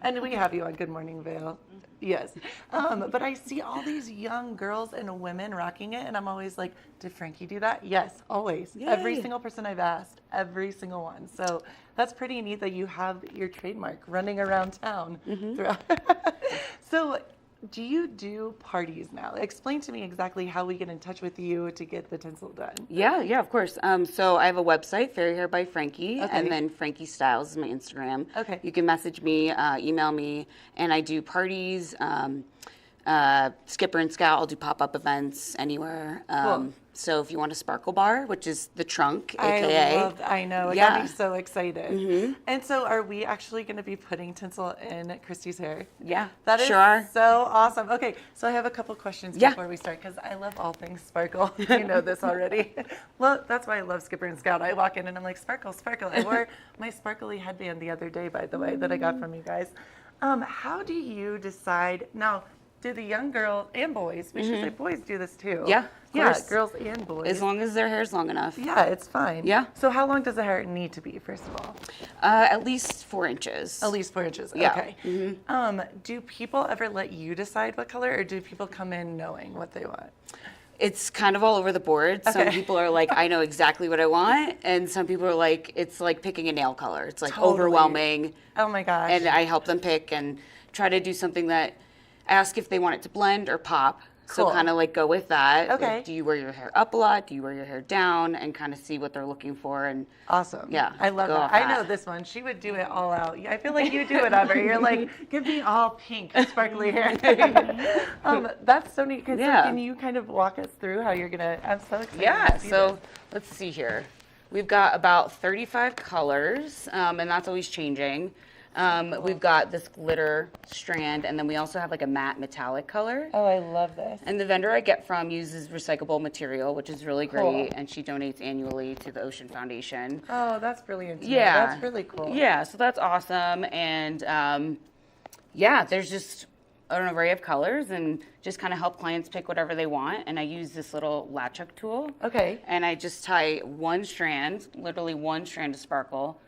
And we have you on Good Morning Vail. Yes. But I see all these young girls and women rocking it, and I'm always like, did Frankie do that? Yes, always. Yay. Every single person I've asked, every single one. So that's pretty neat that you have your trademark running around town. Throughout. So do you do parties now? Explain to me exactly how we get in touch with you to get the tinsel done. Yeah, of course. So I have a website, Fairy Hair by Frankie, and then Frankie Styles is my Instagram. Okay. You can message me, email me, and I do parties. Skipper and Scout, I'll do pop-up events anywhere. Cool. So if you want a sparkle bar, which is the trunk, aka. I know. It got me so excited. And so are we actually going to be putting tinsel in Christy's hair? Yeah, That is sure are. so awesome. Okay, so I have a couple questions before we start, because I love all things sparkle. You know this already. Well, that's why I love Skipper and Scout. I walk in and I'm like, sparkle, sparkle. I wore my sparkly headband the other day, by the way, that I got from you guys. How do you decide now? Do the young girls and boys, we should say boys do this too. Yeah, of course. Girls and boys. As long as their hair's long enough. Yeah, it's fine. Yeah. So how long does the hair need to be, first of all? At least 4 inches. At least 4 inches, Yeah. okay. Do people ever let you decide what color, or do people come in knowing what they want? It's kind of all over the board. Some people are like, I know exactly what I want. And some people are like, it's like picking a nail color. It's like overwhelming. Oh my gosh. And I help them pick and try to do something that, ask if they want it to blend or pop. So Cool. kind of like go with that. Okay. Like, do you wear your hair up a lot? Do you wear your hair down? And kind of see what they're looking for. And awesome. Yeah. I love go that. off I know this one. She would do it all out. I feel like you do it ever. You're like, give me all pink, sparkly hair. That's so neat. So can you kind of walk us through how you're going to, I'm so excited. Yeah, to see so this. let's see here. We've got about 35 colors, and that's always changing. We've got this glitter strand, and then we also have like a matte metallic color. Oh, I love this. And the vendor I get from uses recyclable material, which is really great, Cool. and she donates annually to the Ocean Foundation. Oh, that's brilliant. Yeah. That's really cool. Yeah, so that's awesome. And yeah, there's just an array of colors and just kind of help clients pick whatever they want. And I use this little latch hook tool. Okay. And I just tie one strand, literally one strand of sparkle,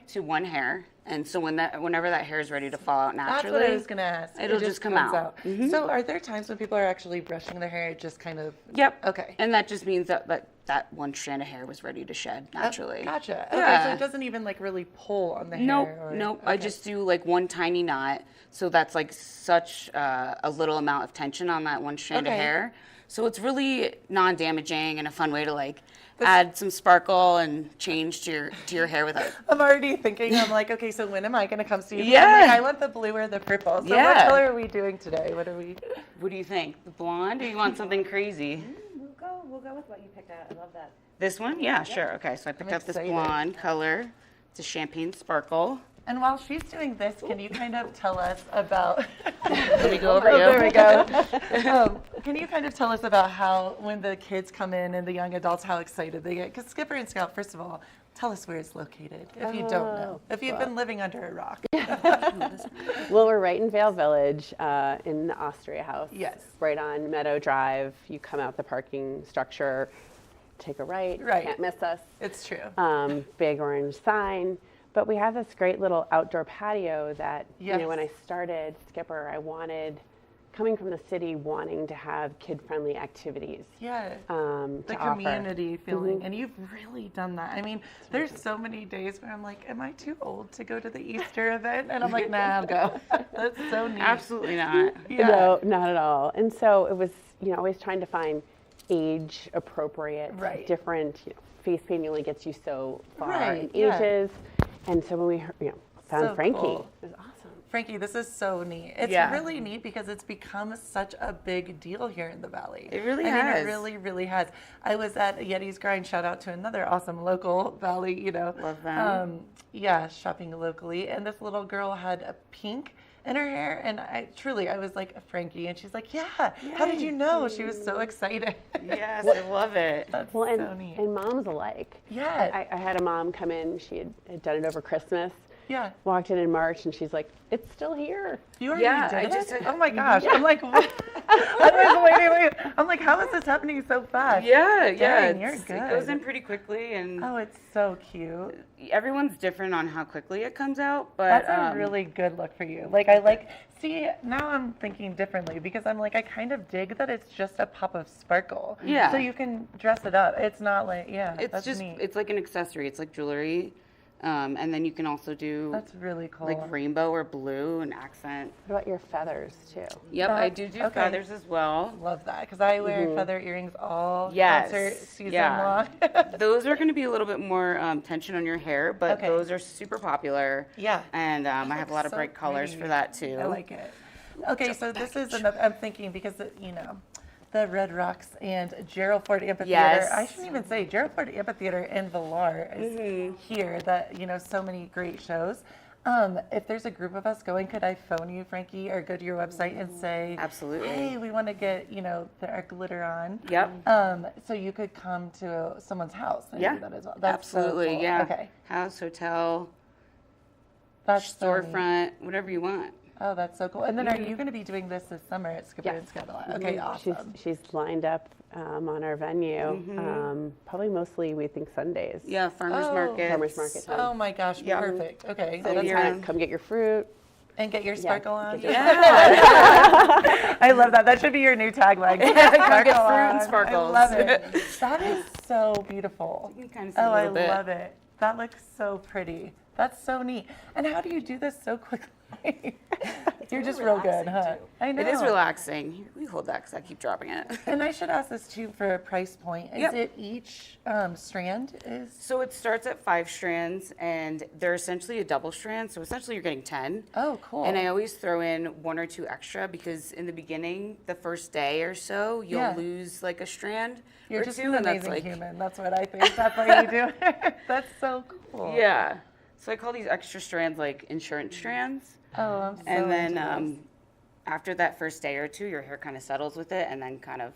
to one hair. And so whenever that hair is ready to fall out naturally, that's what I was gonna ask. It'll just come out. Mm-hmm. So are there times when people are actually brushing their hair, just kind of? Yep. Okay. And that just means that one strand of hair was ready to shed naturally. Gotcha. Yeah. Okay, so it doesn't even like really pull on the hair. Nope. I just do like one tiny knot. So that's like such a little amount of tension on that one strand of hair. So it's really non-damaging and a fun way to like add some sparkle and change to your hair with it. I'm already thinking, I'm like, okay, so when am I going to come see you? Yeah. I'm like, I want the blue or the purple. So what color are we doing today? What do you think? The blonde, or you want something crazy? We'll go with what you picked out. I love that. This one? Yeah, sure. Okay, so I picked up this blonde color. It's a champagne sparkle. And while she's doing this, can you kind of tell us about... Let me go over you. There we go. Can you kind of tell us about how, when the kids come in and the young adults, how excited they get? Because Skipper and Scout, first of all, tell us where it's located, if you don't know. If you've been living under a rock. Well, we're right in Vail Village, in the Austria House. Yes. Right on Meadow Drive. You come out the parking structure, take a right. Can't miss us. It's true. Big orange sign. But we have this great little outdoor patio that, you know, when I started Skipper, I wanted, coming from the city, wanting to have kid-friendly activities. Yeah, the to community feeling, Mm-hmm. and you've really done that. I mean, there's so many days where I'm like, am I too old to go to the Easter event? And I'm like, nah, I'll go. That's so neat. Absolutely not. No, not at all. And so it was, you know, always trying to find age-appropriate, different, you know, face painting only gets you so far in ages. And so when we found Frankie, cool. it was awesome. Frankie, this is so neat. It's really neat because it's become such a big deal here in the Valley. It really has. has. I mean, it really, really has. I was at Yeti's Grind. Shout out to another awesome local Valley, you know. Love them. Shopping locally. And this little girl had a pink in her hair, and I was like, Frankie, and she's like, yeah, how did you know? She was so excited. Yes, I love it. That's so neat. And moms alike. Yeah. I had a mom come in, she had done it over Christmas. Yeah. Walked in March, and she's like, it's still here. You already did it? Oh my gosh. I'm like, what? Wait. I'm like, how is this happening so fast? Yeah. Dang, you're good. It goes in pretty quickly, and oh, it's so cute. Everyone's different on how quickly it comes out, but that's a really good look for you. Like, see, now I'm thinking differently because I'm like, I kind of dig that it's just a pop of sparkle. Yeah. So you can dress it up. It's not like, it's that's just, neat. it's like an accessory. It's like jewelry. And then you can also do that's really cool, like rainbow or blue and accent. What about your feathers too? Yep, I do feathers as well. Love that because I wear feather earrings all concert season long. Those are going to be a little bit more tension on your hair, but those are super popular. Yeah, and I have a lot of bright colors for that too. I like it. Okay, so this is another. I'm thinking because the Red Rocks and Gerald Ford Amphitheater. Yes. I shouldn't even say Gerald Ford Amphitheater in Villar is here. That so many great shows. If there's a group of us going, could I phone you, Frankie, or go to your website and say, absolutely, hey, we want to get our glitter on. Yep. So you could come to someone's house and do that as well. That's absolutely, so cool. Yeah. Okay. House, hotel, storefront, whatever you want. Oh, that's so cool. And then are you going to be doing this summer at Skipper and Scout? Okay, awesome. She's lined up on our venue. Probably mostly, we think, Sundays. Yeah, farmers market. Farmers market time. Oh my gosh, perfect. Okay. So come get your fruit. And get your sparkle on. Yeah. I love that. That should be your new tagline. Come get fruit and sparkles. I love it. That is so beautiful. You can kind of see I love it. That looks so pretty. That's so neat. And how do you do this so quickly? You're just real good, huh? I know. It is relaxing. We hold that because I keep dropping it. And I should ask this too for a price point. Is it each strand is? So it starts at 5 strands, and they're essentially a double strand. So essentially, you're getting 10. Oh, cool. And I always throw in 1 or 2 extra because in the beginning, the first day or so, you'll lose like a strand. You're or just two, an and that's amazing like human. That's what I think. That's what you do. That's so cool. Yeah. So I call these extra strands like insurance strands. Oh, I'm so And then after that first day or two, your hair kind of settles with it, and then kind of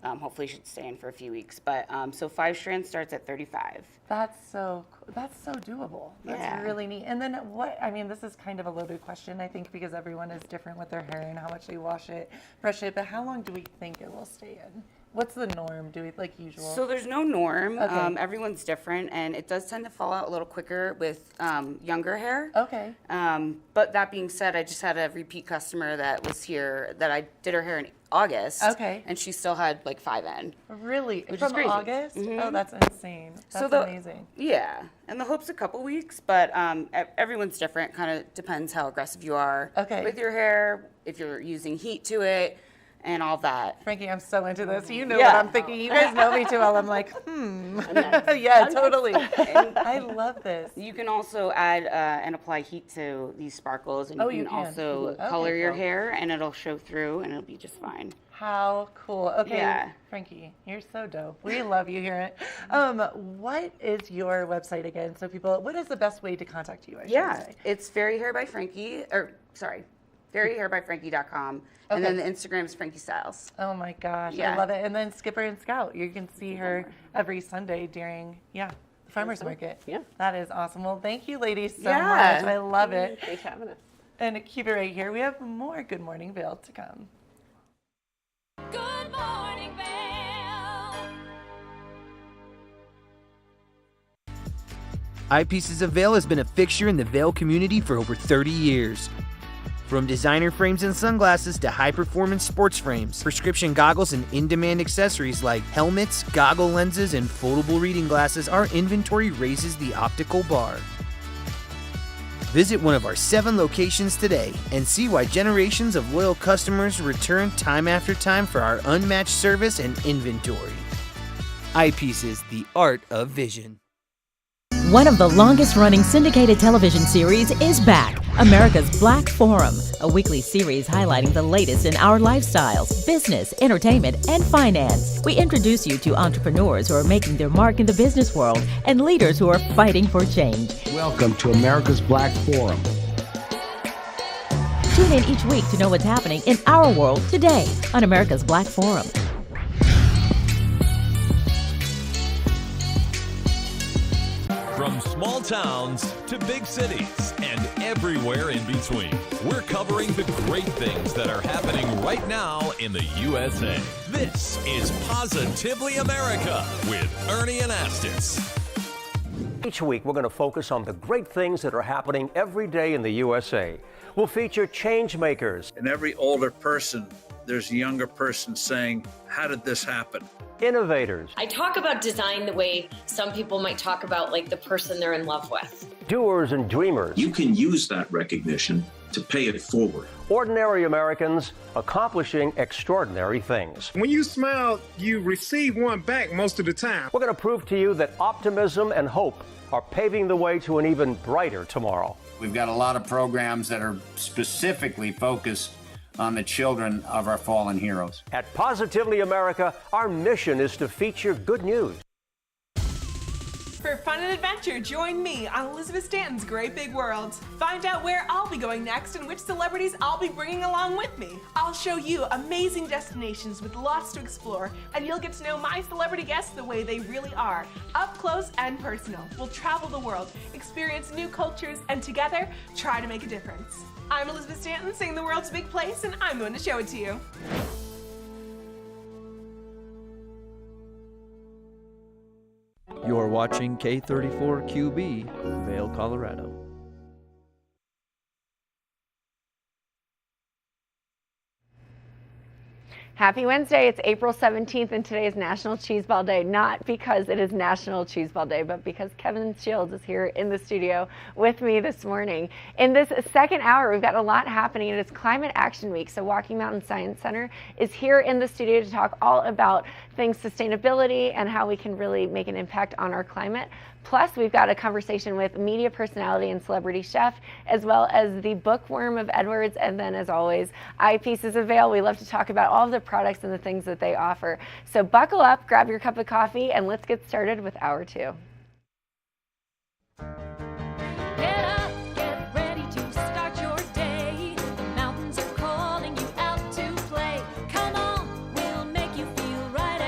Hopefully should stay in for a few weeks. But so 5 strands starts at $35. That's so doable. That's really neat. And then this is kind of a loaded question, I think, because everyone is different with their hair and how much they wash it, brush it, but how long do we think it will stay in? What's the norm? Do we usual? So there's no norm. Okay. Everyone's different, and it does tend to fall out a little quicker with younger hair. Okay. But that being said, I just had a repeat customer that was here that I did her hair in August. Okay. And she still had like 5 in. Really? Which From is crazy. August? Mhm. Oh, that's insane. That's amazing. Yeah. And the hope's a couple weeks, but everyone's different. Kind of depends how aggressive you are with your hair, if you're using heat to it, and all that. Frankie, I'm so into this. You know what I'm thinking. You guys know me too well. I'm like, yeah, totally. And I love this. You can also add and apply heat to these sparkles, and you can also color your hair, and it'll show through, and it'll be just fine. How cool. Okay, Yeah. Frankie, you're so dope. We love you here. What is your website again? So what is the best way to contact you, I should say? It's fairyhairbyfrankie.com. And then the Instagram is Frankie Styles. Oh my gosh, I love it. And then Skipper and Scout, you can see her every Sunday during, the farmer's market. Yeah. That is awesome. Well, thank you ladies so much. I love it. Thanks for having us. And keep it right here. We have more Good Morning Vail to come. Good morning, Vail. Eyepieces of Vail has been a fixture in the Vail community for over 30 years. From designer frames and sunglasses to high-performance sports frames, prescription goggles, and in-demand accessories like helmets, goggle lenses, and foldable reading glasses, our inventory raises the optical bar. Visit one of our 7 locations today and see why generations of loyal customers return time after time for our unmatched service and inventory. Eyepieces, the art of vision. One of the longest-running syndicated television series is back, America's Black Forum, a weekly series highlighting the latest in our lifestyles, business, entertainment, and finance. We introduce you to entrepreneurs who are making their mark in the business world and leaders who are fighting for change. Welcome to America's Black Forum. Tune in each week to know what's happening in our world today on America's Black Forum. From small towns to big cities and everywhere in between, we're covering the great things that are happening right now in the USA. This is Positively America with Ernie Anastas. Each week, we're going to focus on the great things that are happening every day in the USA. We'll feature change makers. In every older person, there's a younger person saying, how did this happen? Innovators. I talk about design the way some people might talk about like the person they're in love with. Doers and dreamers. You can use that recognition to pay it forward. Ordinary Americans accomplishing extraordinary things. When you smile, you receive one back most of the time. We're going to prove to you that optimism and hope are paving the way to an even brighter tomorrow. We've got a lot of programs that are specifically focused on the children of our fallen heroes. At Positively America, our mission is to feature good news. For fun and adventure, join me on Elizabeth Stanton's Great Big World. Find out where I'll be going next and which celebrities I'll be bringing along with me. I'll show you amazing destinations with lots to explore, and you'll get to know my celebrity guests the way they really are, up close and personal. We'll travel the world, experience new cultures, and together, try to make a difference. I'm Elizabeth Stanton, saying the world's a big place, and I'm going to show it to you. You're watching K34QB, Vail, Colorado. Happy Wednesday. It's April 17th and today is National Cheese Ball Day. Not because it is National Cheese Ball Day, but because Kevin Shields is here in the studio with me this morning. In this second hour, we've got a lot happening, and it's Climate Action Week. So Walking Mountain Science Center is here in the studio to talk all about things sustainability and how we can really make an impact on our climate. Plus, we've got a conversation with media personality and celebrity chef, as well as the bookworm of Edwards, and then, as always, Eyepieces of Vail. We love to talk about all of the products and the things that they offer. So buckle up, grab your cup of coffee, and let's get started with Hour 2. Get up, get ready to start your day. The mountains are calling you out to play. Come on, we'll make you feel right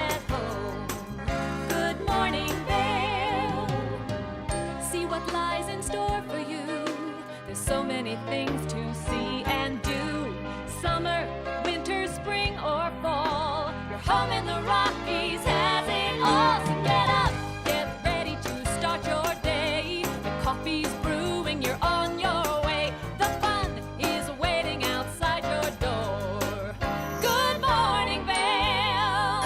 home in the Rockies has it all. So get up, get ready to start your day. The coffee's brewing, you're on your way. The fun is waiting outside your door. Good morning, Vail.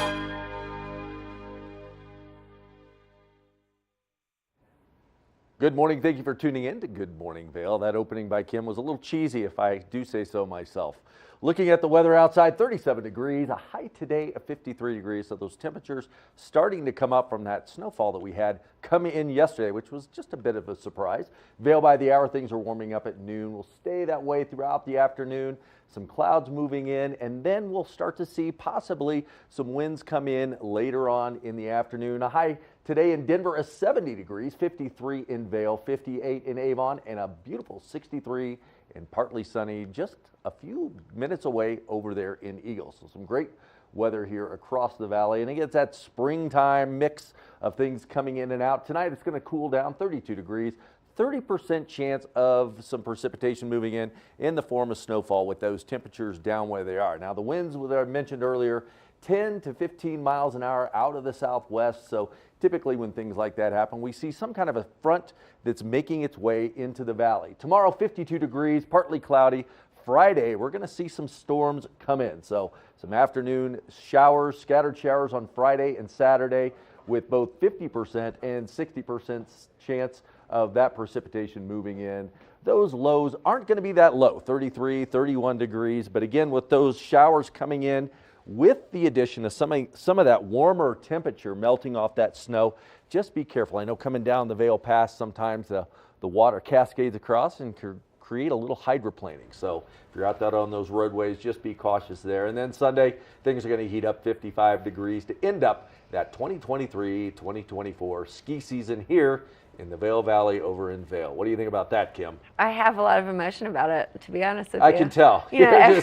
Good morning. Thank you for tuning in to Good Morning Vail. That opening by Kim was a little cheesy, if I do say so myself. Looking at the weather outside, 37 degrees, a high today of 53 degrees. So those temperatures starting to come up from that snowfall that we had come in yesterday, which was just a bit of a surprise. Vail by the hour, things are warming up at noon. We'll stay that way throughout the afternoon. Some clouds moving in, and then we'll start to see possibly some winds come in later on in the afternoon. A high today in Denver is 70 degrees, 53 in Vail, 58 in Avon, and a beautiful 63 and partly sunny just a few minutes away over there in Eagle. So some great weather here across the valley. And again, it's that springtime mix of things coming in and out. Tonight it's going to cool down, 32 degrees. 30% chance of some precipitation moving in the form of snowfall with those temperatures down where they are. Now the winds that I mentioned earlier, 10 to 15 miles an hour out of the southwest. So typically when things like that happen, we see some kind of a front that's making its way into the valley. Tomorrow, 52 degrees, partly cloudy. Friday, we're going to see some storms come in. So some afternoon showers, scattered showers on Friday and Saturday with both 50% and 60% chance of that precipitation moving in. Those lows aren't going to be that low, 33, 31 degrees. But again, with those showers coming in, with the addition of some of that warmer temperature melting off that snow, just be careful. I know coming down the Vail Pass, sometimes the water cascades across and could create a little hydroplaning. So if you're out there on those roadways, just be cautious there. And then Sunday, things are going to heat up 55 degrees to end up that 2023-2024 ski season here in the Vail Valley over in Vail. What do you think about that, Kim? I have a lot of emotion about it, to be honest with you. I can tell. You know,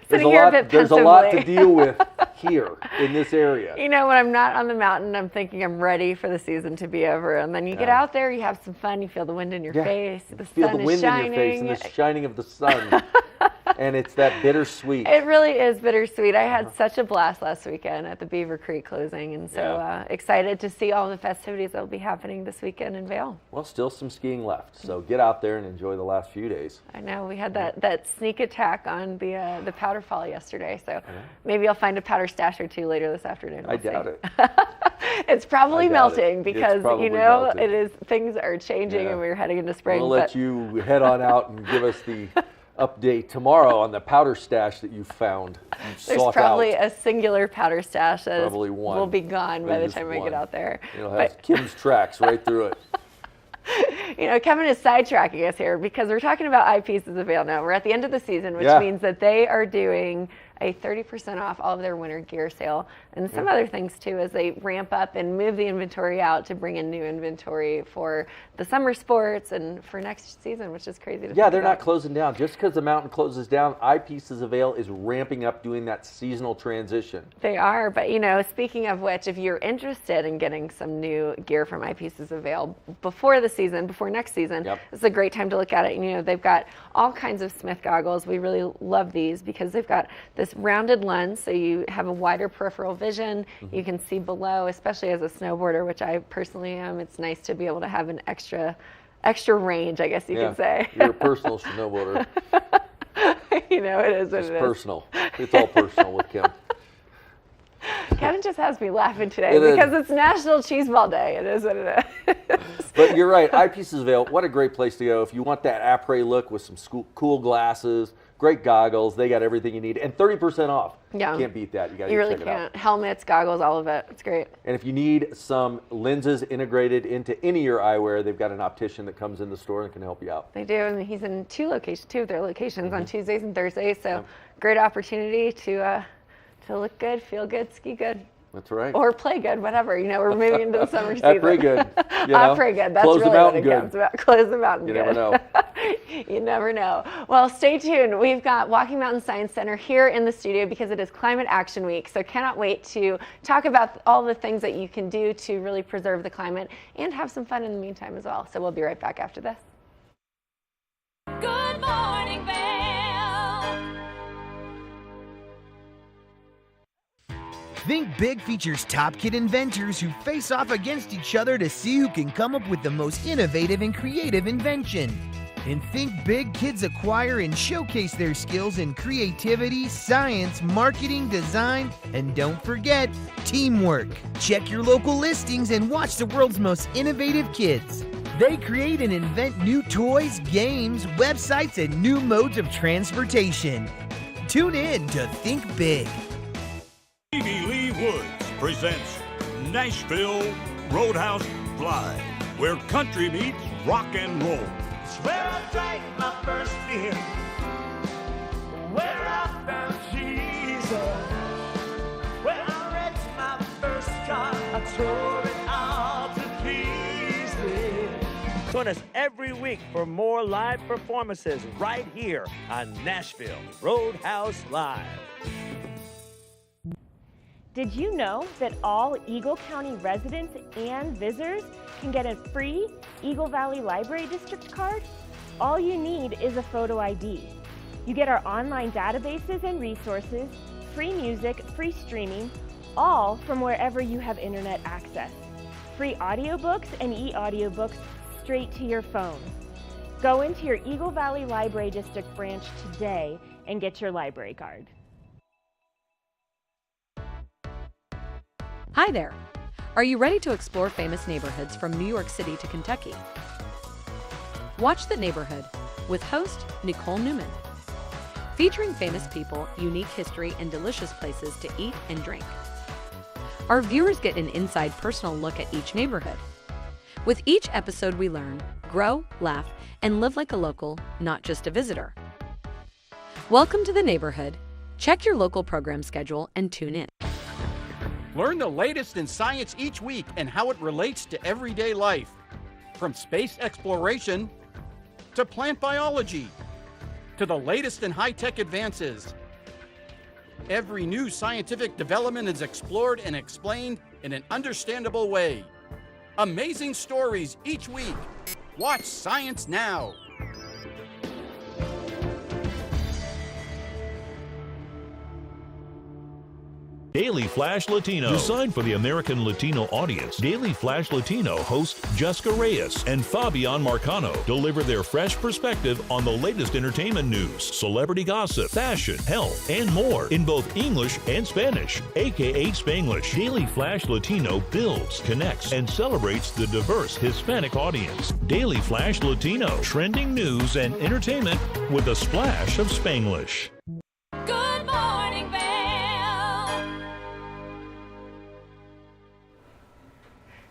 there's a lot to deal with here in this area. You know, when I'm not on the mountain, I'm thinking I'm ready for the season to be over. And then you get out there, you have some fun, you feel the wind in your face, the sun is shining. In your face and the shining of the sun. And it's that bittersweet. It really is bittersweet. I had such a blast last weekend at the Beaver Creek closing, and so excited to see all the festivities that will be happening this weekend in Vail. Well, still some skiing left, so get out there and enjoy the last few days. I know we had that sneak attack on the powder fall yesterday, so maybe I'll find a powder stash or two later this afternoon. I doubt it. It's probably melting because probably melting. It is. Things are changing, and we're heading into spring. We'll let you head on out and give us the update tomorrow on the powder stash that you found. There's probably a singular powder stash that will be gone by the time we get out there. It'll have Kim's tracks right through it. You know, Kevin is sidetracking us here because we're talking about Eyepieces of Vail now. We're at the end of the season, which means that they are doing a 30% off all of their winter gear sale and some other things too as they ramp up and move the inventory out to bring in new inventory for the summer sports and for next season, which is crazy to think they're about. not closing down. Just because the mountain closes down, Eyepieces of Vail is ramping up doing that seasonal transition. They are, but you know, speaking of which, if you're interested in getting some new gear from Eyepieces of Vail before the season, before next season, it's a great time to look at it. You know, they've got all kinds of Smith goggles. We really love these because they've got this rounded lens, so you have a wider peripheral vision. You can see below, especially as a snowboarder, which I personally am. It's nice to be able to have an extra range, I guess you could say. You're a personal snowboarder. You know, it is what it is. It's personal. It's all personal with Kim. Kevin just has me laughing today because it's National Cheese Ball Day. It is what it is. But you're right. Eyepieces of Vail, what a great place to go. If you want that après look with some cool glasses, great goggles, they got everything you need. And 30% off. Yeah. You can't beat that. You really check it out. can't. Helmets, goggles, all of it. It's great. And if you need some lenses integrated into any of your eyewear, they've got an optician that comes in the store and can help you out. They do. And he's in two of their locations on Tuesdays and Thursdays. So great opportunity to look good, feel good, ski good. That's right. Or play good, whatever. You know, we're moving into the summer season. Pretty good. Pretty good. That's really what it comes about. Close the mountain good. You never know. You never know. Well, stay tuned. We've got Walking Mountain Science Center here in the studio because it is Climate Action Week. So cannot wait to talk about all the things that you can do to really preserve the climate and have some fun in the meantime as well. So we'll be right back after this. Good morning, Vail. Think Big features top kid inventors who face off against each other to see who can come up with the most innovative and creative invention. In Think Big, kids acquire and showcase their skills in creativity, science, marketing, design, and don't forget, teamwork. Check your local listings and watch the world's most innovative kids. They create and invent new toys, games, websites, and new modes of transportation. Tune in to Think Big. Stevie Lee Woods presents Nashville Roadhouse Live, where country meets rock and roll. It's where I drank my first beer, where I found Jesus, where I wrecked my first car, I tore it all to pieces. Join us every week for more live performances right here on Nashville Roadhouse Live. Did you know that all Eagle County residents and visitors can get a free Eagle Valley Library District card? All you need is a photo ID. You get our online databases and resources, free music, free streaming, all from wherever you have internet access. Free audiobooks and e-audiobooks straight to your phone. Go into your Eagle Valley Library District branch today and get your library card. Hi there. Are you ready to explore famous neighborhoods from New York City to Kentucky? Watch The Neighborhood with host Nicole Newman. Featuring famous people, unique history, and delicious places to eat and drink. Our viewers get an inside personal look at each neighborhood. With each episode we learn, grow, laugh, and live like a local, not just a visitor. Welcome to The Neighborhood. Check your local program schedule and tune in. Learn the latest in science each week and how it relates to everyday life. From space exploration to plant biology to the latest in high-tech advances. Every new scientific development is explored and explained in an understandable way. Amazing stories each week. Watch Science Now. Daily Flash Latino. Designed for the American Latino audience, Daily Flash Latino hosts Jessica Reyes and Fabian Marcano deliver their fresh perspective on the latest entertainment news, celebrity gossip, fashion, health, and more in both English and Spanish, aka Spanglish. Daily Flash Latino builds, connects, and celebrates the diverse Hispanic audience. Daily Flash Latino, trending news and entertainment with a splash of Spanglish. Good morning, Vail.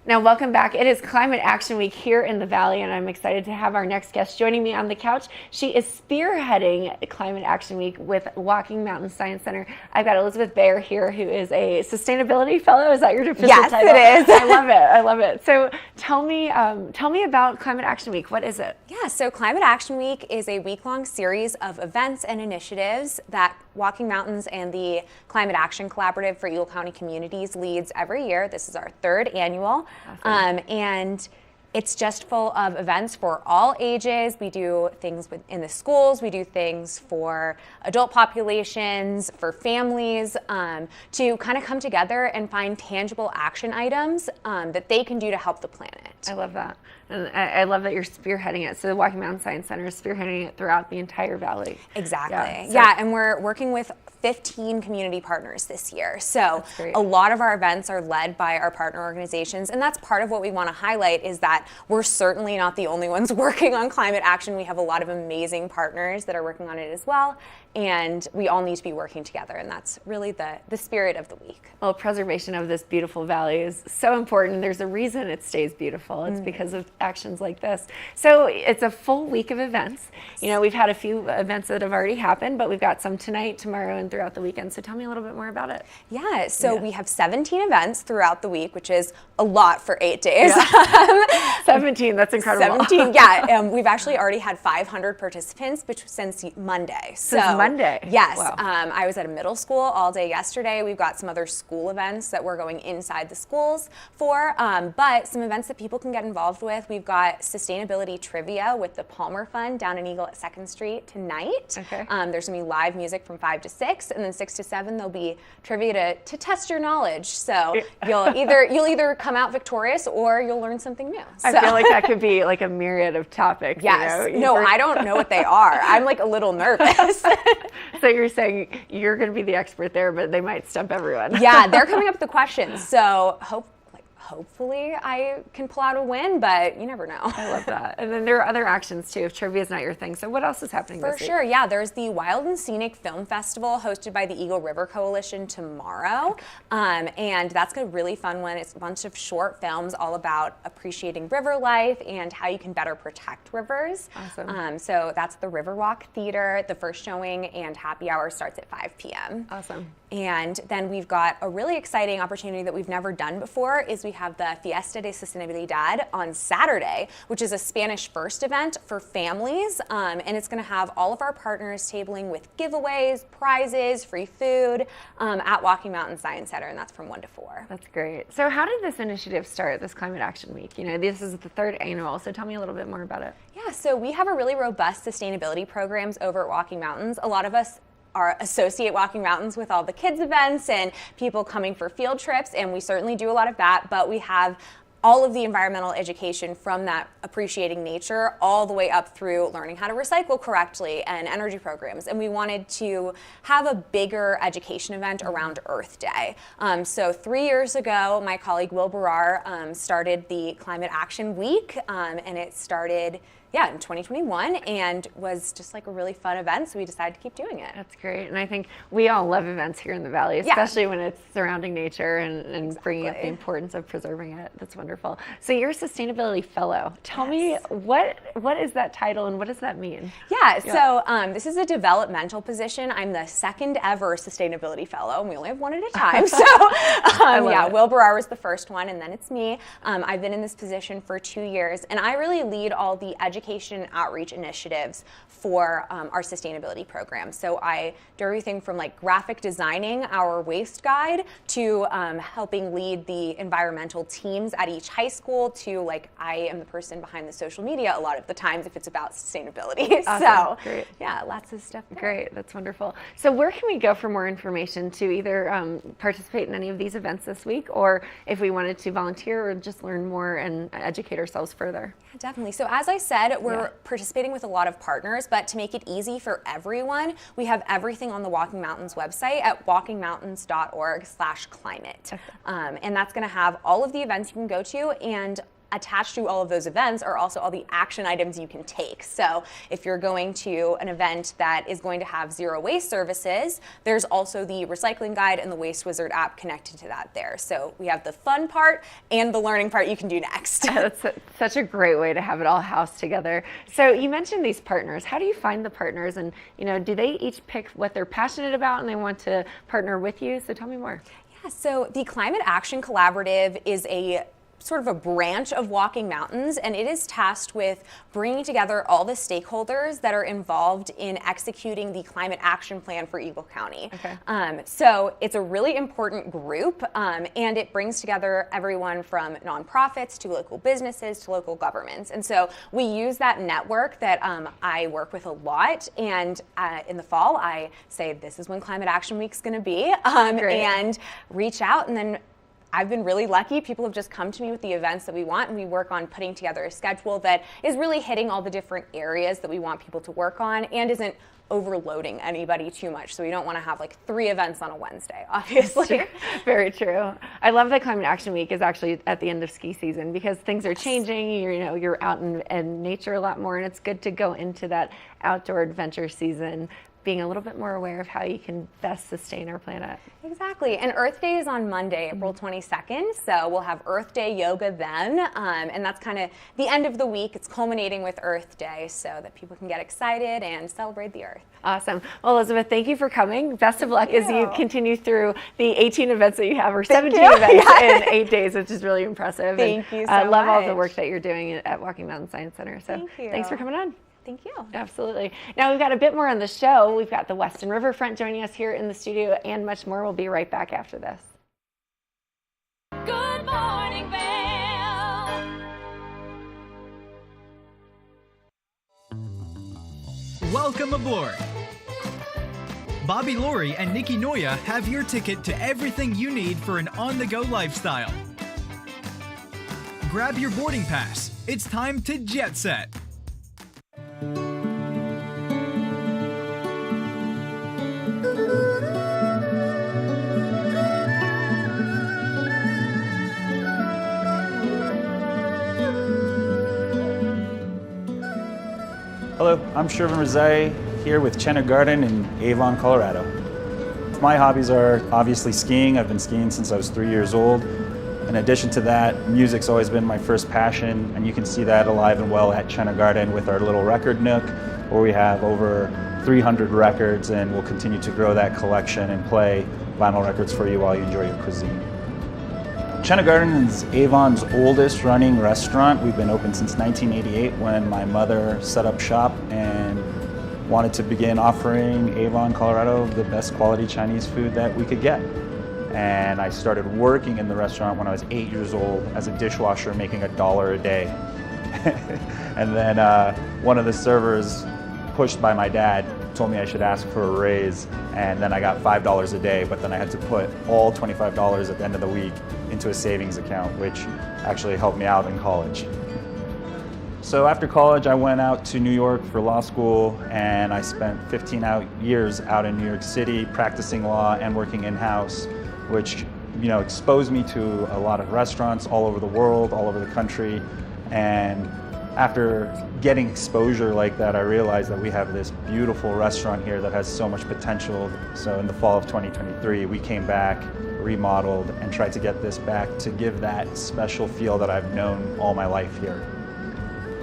Now, welcome back. It is Climate Action Week here in the Valley, and I'm excited to have our next guest joining me on the couch. She is spearheading Climate Action Week with Walking Mountain Science Center. I've got Elizabeth Baer here, who is a sustainability fellow. Is that your official title? Yes, it is. I love it. I love it. So tell me about Climate Action Week. What is it? Yeah, so Climate Action Week is a week-long series of events and initiatives that Walking Mountains and the Climate Action Collaborative for Eagle County Communities leads every year. This is our third annual. Awesome. And it's just full of events for all ages. We do things in the schools. We do things for adult populations, for families, to kind of come together and find tangible action items that they can do to help the planet. I love that. And I love that you're spearheading it. So the Walking Mountain Science Center is spearheading it throughout the entire valley. Exactly. Yeah, and we're working with 15 community partners this year. So a lot of our events are led by our partner organizations, and that's part of what we want to highlight is that we're certainly not the only ones working on climate action. We have a lot of amazing partners that are working on it as well, and we all need to be working together, and that's really the spirit of the week. Well, preservation of this beautiful valley is so important. There's a reason it stays beautiful. It's because of actions like this. So it's a full week of events. You know, we've had a few events that have already happened, but we've got some tonight, tomorrow, and throughout the weekend. So tell me a little bit more about it. Yeah, so we have 17 events throughout the week, which is a lot for 8 days. Yeah. 17, that's incredible. 17, yeah. We've actually already had 500 participants since Monday. Since Monday. Yes. Wow. I was at a middle school all day yesterday. We've got some other school events that we're going inside the schools for, but some events that people can get involved with. We've got sustainability trivia with the Palmer Fund down in Eagle at 2nd Street tonight. Okay. There's going to be live music from 5 to 6, and then 6 to 7 there'll be trivia to test your knowledge. So you'll either come out victorious or you'll learn something new. I feel like that could be like a myriad of topics. Yes. You know? No, I don't know what they are. I'm like a little nervous. So you're saying you're going to be the expert there, but they might stump everyone. Yeah, they're coming up with the questions. So hopefully I can pull out a win, but you never know. I love that. And then there are other actions too if trivia is not your thing. So what else is happening this week? For sure, yeah. There's the Wild and Scenic Film Festival hosted by the Eagle River Coalition tomorrow. And that's a really fun one. It's a bunch of short films all about appreciating river life and how you can better protect rivers. Awesome. So that's the Riverwalk Theater. The first showing and happy hour starts at 5 p.m. Awesome. And then we've got a really exciting opportunity that we've never done before is we have the Fiesta de Sostenibilidad on Saturday, which is a Spanish first event for families. And it's going to have all of our partners tabling with giveaways, prizes, free food at Walking Mountain Science Center. And that's from 1 to 4. That's great. So how did this initiative start, this Climate Action Week? You know, this is the 3rd annual. So tell me a little bit more about it. Yeah, so we have a really robust sustainability programs over at Walking Mountains. A lot of us associate Walking Mountains with all the kids events and people coming for field trips, and we certainly do a lot of that, but we have all of the environmental education from that appreciating nature all the way up through learning how to recycle correctly and energy programs. And we wanted to have a bigger education event around Earth Day. So 3 years ago, my colleague Will Barrar started the Climate Action Week, and it started in 2021 and was just like a really fun event, so we decided to keep doing it. That's great. And I think we all love events here in the Valley, especially when it's surrounding nature and bringing up the importance of preserving it. That's wonderful. So you're a Sustainability Fellow. Tell me, what is that title and what does that mean? So this is a developmental position. I'm the 2nd ever Sustainability Fellow, and we only have one at a time. So Will Barrar was the first one, and then it's me. I've been in this position for 2 years, and I really lead all the education outreach initiatives for our sustainability program. So I do everything from like graphic designing our waste guide to helping lead the environmental teams at each high school to like I am the person behind the social media a lot of the times if it's about sustainability. Awesome. So great. Yeah, lots of stuff there. Great, that's wonderful. So where can we go for more information to either participate in any of these events this week, or if we wanted to volunteer or just learn more and educate ourselves further? Yeah, definitely. So as I said, we're participating with a lot of partners, but to make it easy for everyone, we have everything on the Walking Mountains website at walkingmountains.org/climate. And that's going to have all of the events you can go to, and attached to all of those events are also all the action items you can take. So if you're going to an event that is going to have zero waste services, there's also the recycling guide and the Waste Wizard app connected to that there. So we have the fun part and the learning part you can do next. That's such a great way to have it all housed together. So you mentioned these partners. How do you find the partners, and do they each pick what they're passionate about and they want to partner with you? So tell me more. Yeah, so the Climate Action Collaborative is a sort of a branch of Walking Mountains, and it is tasked with bringing together all the stakeholders that are involved in executing the climate action plan for Eagle County. So it's a really important group, and it brings together everyone from nonprofits to local businesses to local governments. And so we use that network that I work with a lot, and in the fall I say this is when Climate Action Week's going to be, and reach out, and then I've been really lucky. People have just come to me with the events that we want, and we work on putting together a schedule that is really hitting all the different areas that we want people to work on and isn't overloading anybody too much. So we don't want to have like 3 events on a Wednesday, obviously. Very true. I love that Climate Action Week is actually at the end of ski season because things are changing. You're out in nature a lot more, and it's good to go into that outdoor adventure season being a little bit more aware of how you can best sustain our planet. Exactly. And Earth Day is on Monday, April 22nd. So we'll have Earth Day yoga then. And that's kind of the end of the week. It's culminating with Earth Day so that people can get excited and celebrate the Earth. Awesome. Well, Elizabeth, thank you for coming. Best of luck as you continue through the 18 events that you have, or 17 events in 8 days, which is really impressive. Thank you so much. I love all the much. work that you're doing at Walking Mountain Science Center. So Thank you. Thanks for coming on. Thank you. Absolutely. Now we've got a bit more on the show. We've got the Weston Riverfront joining us here in the studio and much more. We'll be right back after this. Good morning, Vail. Welcome aboard. Bobby Laurie and Nikki Noya have your ticket to everything you need for an on-the-go lifestyle. Grab your boarding pass. It's time to jet set. Hello, I'm Shervin Rezai here with Chenna Garden in Avon, Colorado. My hobbies are obviously skiing. I've been skiing since I was 3 years old. In addition to that, music's always been my first passion, and you can see that alive and well at Chenna Garden with our little record nook, where we have over 300 records, and we'll continue to grow that collection and play vinyl records for you while you enjoy your cuisine. Chenna Garden is Avon's oldest running restaurant. We've been open since 1988 when my mother set up shop and wanted to begin offering Avon, Colorado the best quality Chinese food that we could get. And I started working in the restaurant when I was 8 years old as a dishwasher, making $1 a day. And then one of the servers, pushed by my dad, told me I should ask for a raise, and then I got $5 a day, but then I had to put all $25 at the end of the week into a savings account, which actually helped me out in college. So after college, I went out to New York for law school, and I spent 15 years out in New York City practicing law and working in-house, which exposed me to a lot of restaurants all over the world, all over the country. And after getting exposure like that, I realized that we have this beautiful restaurant here that has so much potential. So in the fall of 2023, we came back, remodeled, and tried to get this back to give that special feel that I've known all my life here.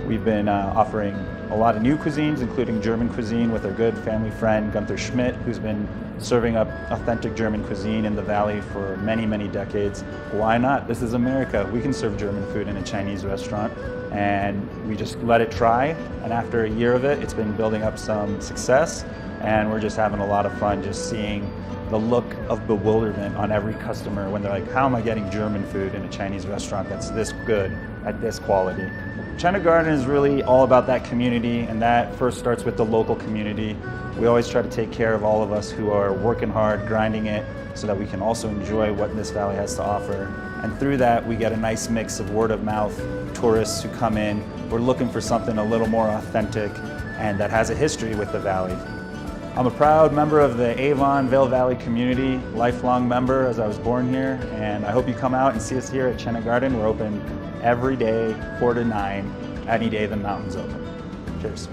We've been offering a lot of new cuisines, including German cuisine with our good family friend Gunther Schmidt, who's been serving up authentic German cuisine in the Valley for many, many decades. Why not? This is America. We can serve German food in a Chinese restaurant, and we just let it try. And after a year of it, it's been building up some success, and we're just having a lot of fun just seeing the look of bewilderment on every customer when they're like, how am I getting German food in a Chinese restaurant that's this good at this quality? Chenna Garden is really all about that community, and that first starts with the local community. We always try to take care of all of us who are working hard, grinding it, so that we can also enjoy what this valley has to offer. And through that, we get a nice mix of word of mouth, tourists who come in. We're looking for something a little more authentic and that has a history with the valley. I'm a proud member of the Avon Vail Valley community, lifelong member as I was born here, and I hope you come out and see us here at Chenna Garden. We're open every day, 4 to 9, any day the mountain's open. Cheers.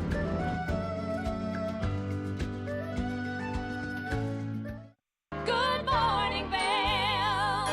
Good morning, Vail.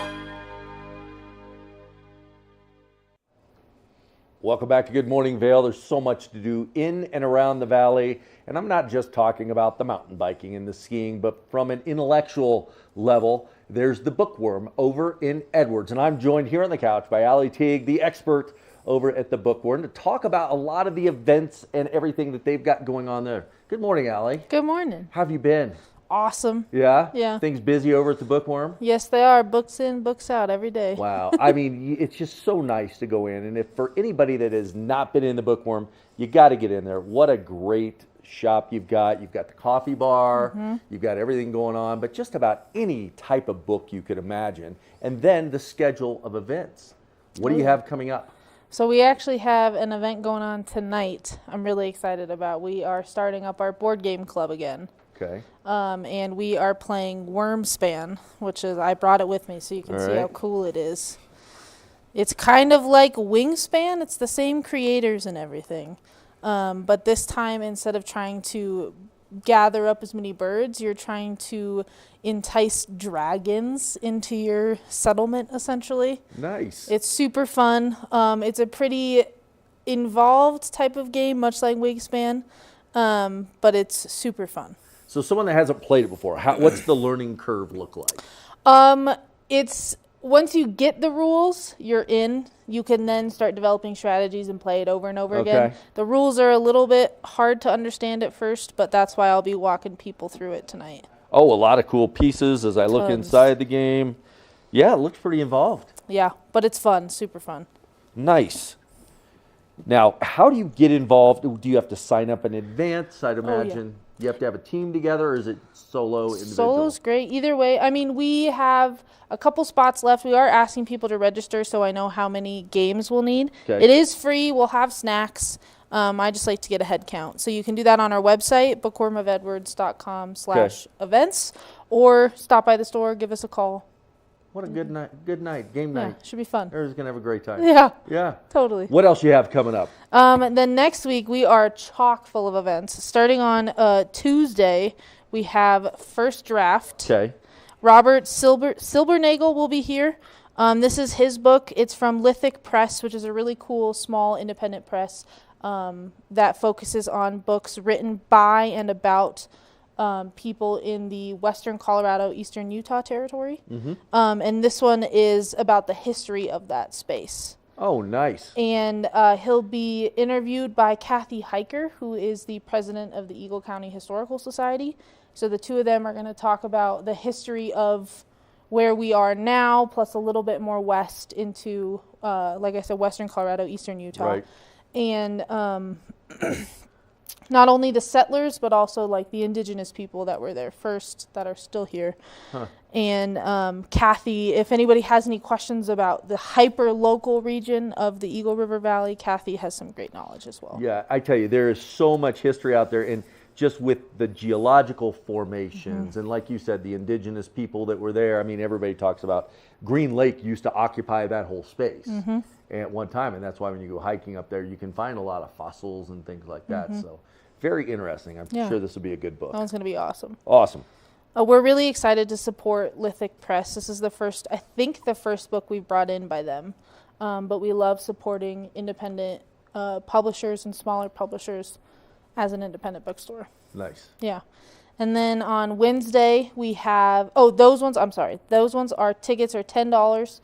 Welcome back to Good Morning Vail. There's so much to do in and around the valley, and I'm not just talking about the mountain biking and the skiing, but from an intellectual level, there's the Bookworm over in Edwards, and I'm joined here on the couch by Allie Teague, the expert over at the Bookworm, to talk about a lot of the events and everything that they've got going on there. Good morning, Allie. Good morning. How have you been? Awesome. Yeah? Yeah. Things busy over at the Bookworm? Yes, they are. Books in, books out every day. Wow. I mean, it's just so nice to go in. And if for anybody that has not been in the Bookworm, you got to get in there. What a great shop you've got. You've got the coffee bar. You've got everything going on, but just about any type of book you could imagine. And then the schedule of events. What do you have coming up? So we actually have an event going on tonight I'm really excited about. We are starting up our board game club again. Okay. And we are playing Wormspan, which is, I brought it with me so you can see how cool it is. It's kind of like Wingspan. It's the same creators and everything. But this time, instead of trying to gather up as many birds, you're trying to entice dragons into your settlement, essentially. Nice. It's super fun. It's a pretty involved type of game, much like Wingspan, but it's super fun. So someone that hasn't played it before, what's the learning curve look like? It's once you get the rules, you're in. You can then start developing strategies and play it over and over Okay. again. The rules are a little bit hard to understand at first, but that's why I'll be walking people through it tonight. Oh, a lot of cool pieces as I look Tons. inside the game. Yeah, it looks pretty involved. Yeah, but it's fun, super fun. Nice. Now, how do you get involved? Do you have to sign up in advance? I'd imagine you have to have a team together, or is it solo, individual? Solo's great. Either way, I mean, we have a couple spots left. We are asking people to register so I know how many games we'll need. Okay. It is free. We'll have snacks. I just like to get a head count. So you can do that on our website, bookwormofedwards.com/events, or stop by the store, give us a call. What a good night, game Yeah, night. should be fun. Everybody's going to have a great time. Yeah. Yeah. Totally. What else you have coming up? And then next week, we are chock full of events. Starting on Tuesday, we have First Draft. Okay. Robert Silbernagel will be here. This is his book. It's from Lithic Press, which is a really cool, small, independent press that focuses on books written by and about people in the western Colorado, eastern Utah territory. Mm-hmm. And this one is about the history of that space. Oh, nice. And he'll be interviewed by Kathy Hiker, who is the president of the Eagle County Historical Society. So the two of them are going to talk about the history of where we are now, plus a little bit more west into, like I said, western Colorado, eastern Utah. Right. And not only the settlers, but also like the indigenous people that were there first that are still here. Huh. And Kathy, if anybody has any questions about the hyper-local region of the Eagle River Valley, Kathy has some great knowledge as well. Yeah, I tell you, there is so much history out there, and just with the geological formations, and like you said, the indigenous people that were there. I mean, everybody talks about Green Lake used to occupy that whole space at one time, and that's why when you go hiking up there, you can find a lot of fossils and things like that. So very interesting. I'm sure this will be a good book. That one's going to be awesome. Awesome. We're really excited to support Lithic Press. This is the first book we've brought in by them. But we love supporting independent publishers and smaller publishers as an independent bookstore. Nice. Yeah. And then on Wednesday, we have, those ones are tickets are $10.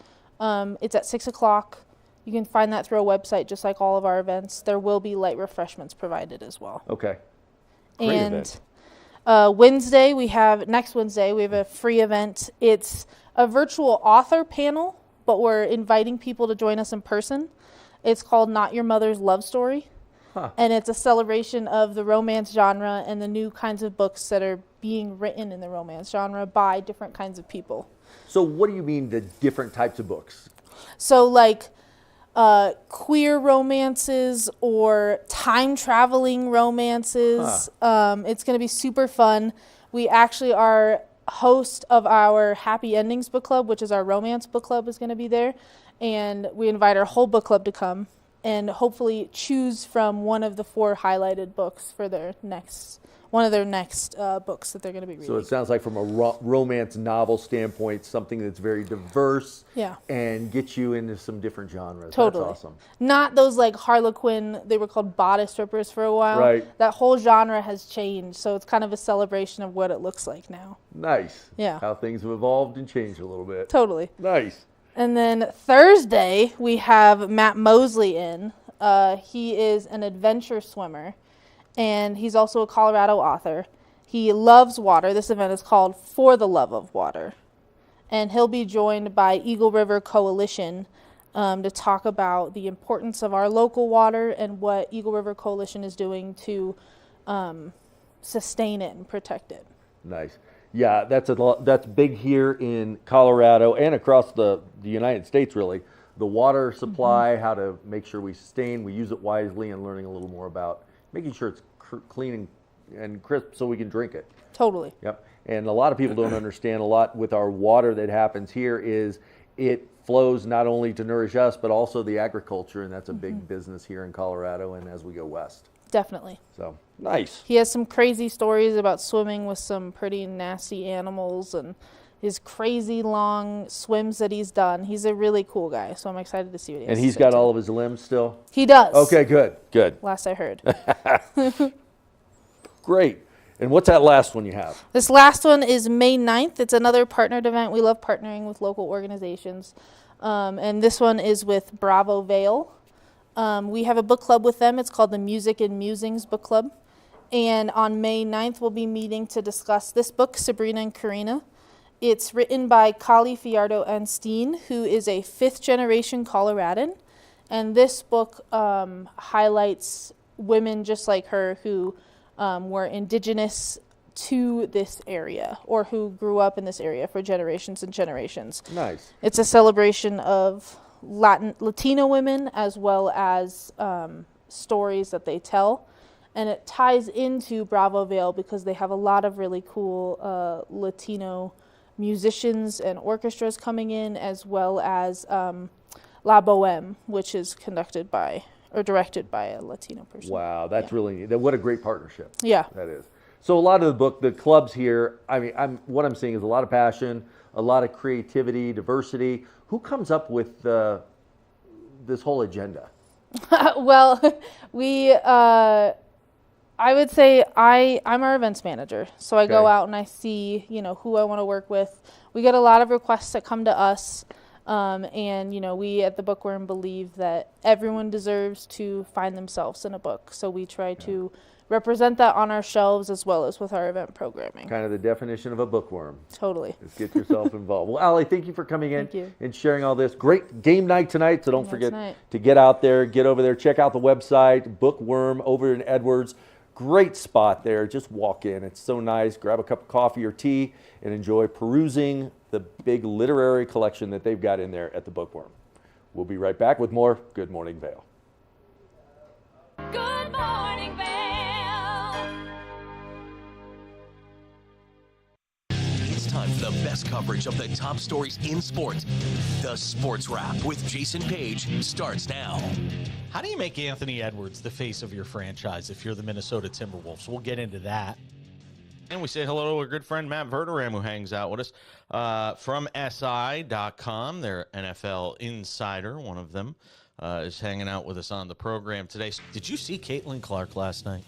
It's at 6 o'clock. You can find that through a website, just like all of our events. There will be light refreshments provided as well. Okay. Great event. Wednesday, next Wednesday, we have a free event. It's a virtual author panel, but we're inviting people to join us in person. It's called Not Your Mother's Love Story. Huh. And it's a celebration of the romance genre and the new kinds of books that are being written in the romance genre by different kinds of people. So what do you mean the different types of books? So like queer romances or time-traveling romances. It's going to be super fun. We actually are host of our Happy Endings book club, which is our romance book club, is going to be there. And we invite our whole book club to come and hopefully choose from one of the 4 highlighted books for one of their next books that they're going to be reading. So it sounds like from a romance novel standpoint, something that's very diverse and gets you into some different genres. Totally. That's awesome. Not those like Harlequin, they were called bodice strippers for a while. Right. That whole genre has changed, so it's kind of a celebration of what it looks like now. Nice. Yeah. How things have evolved and changed a little bit. Totally. Nice. And then Thursday, we have Matt Mosley in. He is an adventure swimmer, and he's also a Colorado author. He loves water. This event is called For the Love of Water. And he'll be joined by Eagle River Coalition to talk about the importance of our local water and what Eagle River Coalition is doing to sustain it and protect it. Nice. Yeah, that's big here in Colorado and across the United States, really. The water supply, how to make sure we sustain, we use it wisely, and learning a little more about making sure it's clean and crisp so we can drink it. Totally. Yep. And a lot of people don't understand a lot with our water that happens here is it flows not only to nourish us, but also the agriculture, and that's a big business here in Colorado and as we go west. Definitely. So, nice. He has some crazy stories about swimming with some pretty nasty animals and his crazy long swims that he's done. He's a really cool guy, so I'm excited to see what he has And he's to say got too. all of his limbs still? He does. Okay, good. Last I heard. Great. And what's that last one you have? This last one is May 9th. It's another partnered event. We love partnering with local organizations. And this one is with Bravo Vail. We have a book club with them. It's called the Music and Musings Book Club. And on May 9th, we'll be meeting to discuss this book, Sabrina and Karina. It's written by Kali Fiardo-Anstine, who is a fifth-generation Coloradan. And this book highlights women just like her who were indigenous to this area or who grew up in this area for generations and generations. Nice. It's a celebration of Latino women as well as stories that they tell. And it ties into Bravo Vail because they have a lot of really cool Latino musicians and orchestras coming in, as well as La Boheme, which is conducted by or directed by a Latino person. Wow, that's really neat. What a great partnership. Yeah. That is. So a lot of the book, the clubs here, I mean, what I'm seeing is a lot of passion, a lot of creativity, diversity. Who comes up with this whole agenda? Well, I would say I'm our events manager. So I go out and I see, who I want to work with. We get a lot of requests that come to us. And, we at the Bookworm believe that everyone deserves to find themselves in a book. So we try to represent that on our shelves as well as with our event programming. Kind of the definition of a bookworm. Totally. Just get yourself involved. Well, Allie, thank you for coming in Thank you. and sharing all this. Great game night tonight, so don't forget to get out there, get over there, check out the website, Bookworm over in Edwards. Great spot there. Just walk in. It's so nice. Grab a cup of coffee or tea and enjoy perusing the big literary collection that they've got in there at the Bookworm. We'll be right back with more Good Morning Vail. Good morning, Vail. It's time for the best coverage of the top stories in sports. The Sports Wrap with Jason Page starts now. How do you make Anthony Edwards the face of your franchise if you're the Minnesota Timberwolves? We'll get into that. And we say hello to our good friend Matt Verderam, who hangs out with us from SI.com. Their NFL insider, one of them, is hanging out with us on the program today. Did you see Caitlin Clark last night?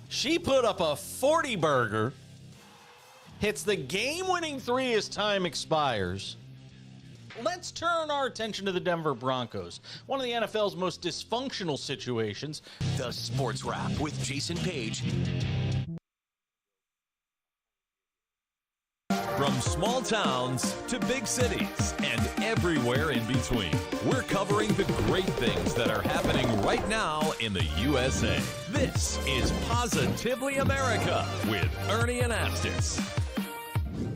She put up a 40-burger, hits the game-winning three as time expires. Let's turn our attention to the Denver Broncos, one of the NFL's most dysfunctional situations. The Sports Wrap with Jason Page. From small towns to big cities and everywhere in between, we're covering the great things that are happening right now in the USA. This is Positively America with Ernie Anastas.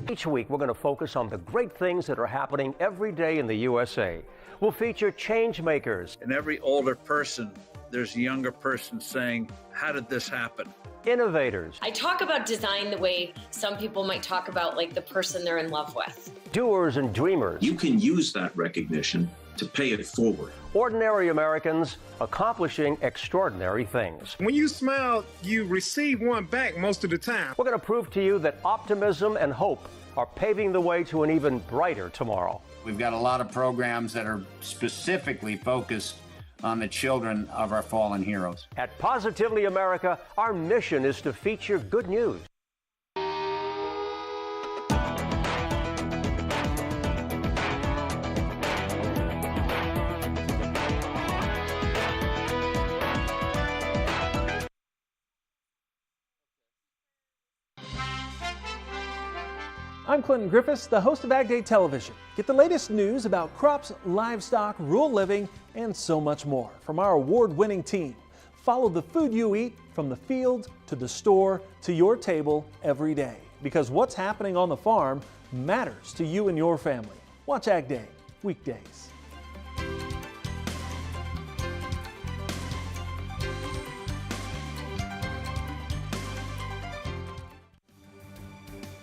Each week, we're going to focus on the great things that are happening every day in the USA. We'll feature change makers. In every older person, there's a younger person saying, how did this happen? Innovators. I talk about design the way some people might talk about like the person they're in love with. Doers and dreamers. You can use that recognition to pay it forward. Ordinary Americans accomplishing extraordinary things. When you smile, you receive one back most of the time. We're going to prove to you that optimism and hope are paving the way to an even brighter tomorrow. We've got a lot of programs that are specifically focused on the children of our fallen heroes. At Positively America, our mission is to feature good news. I'm Clinton Griffiths, the host of Ag Day Television. Get the latest news about crops, livestock, rural living, and so much more from our award-winning team. Follow the food you eat from the field to the store to your table every day, because what's happening on the farm matters to you and your family. Watch Ag Day, weekdays.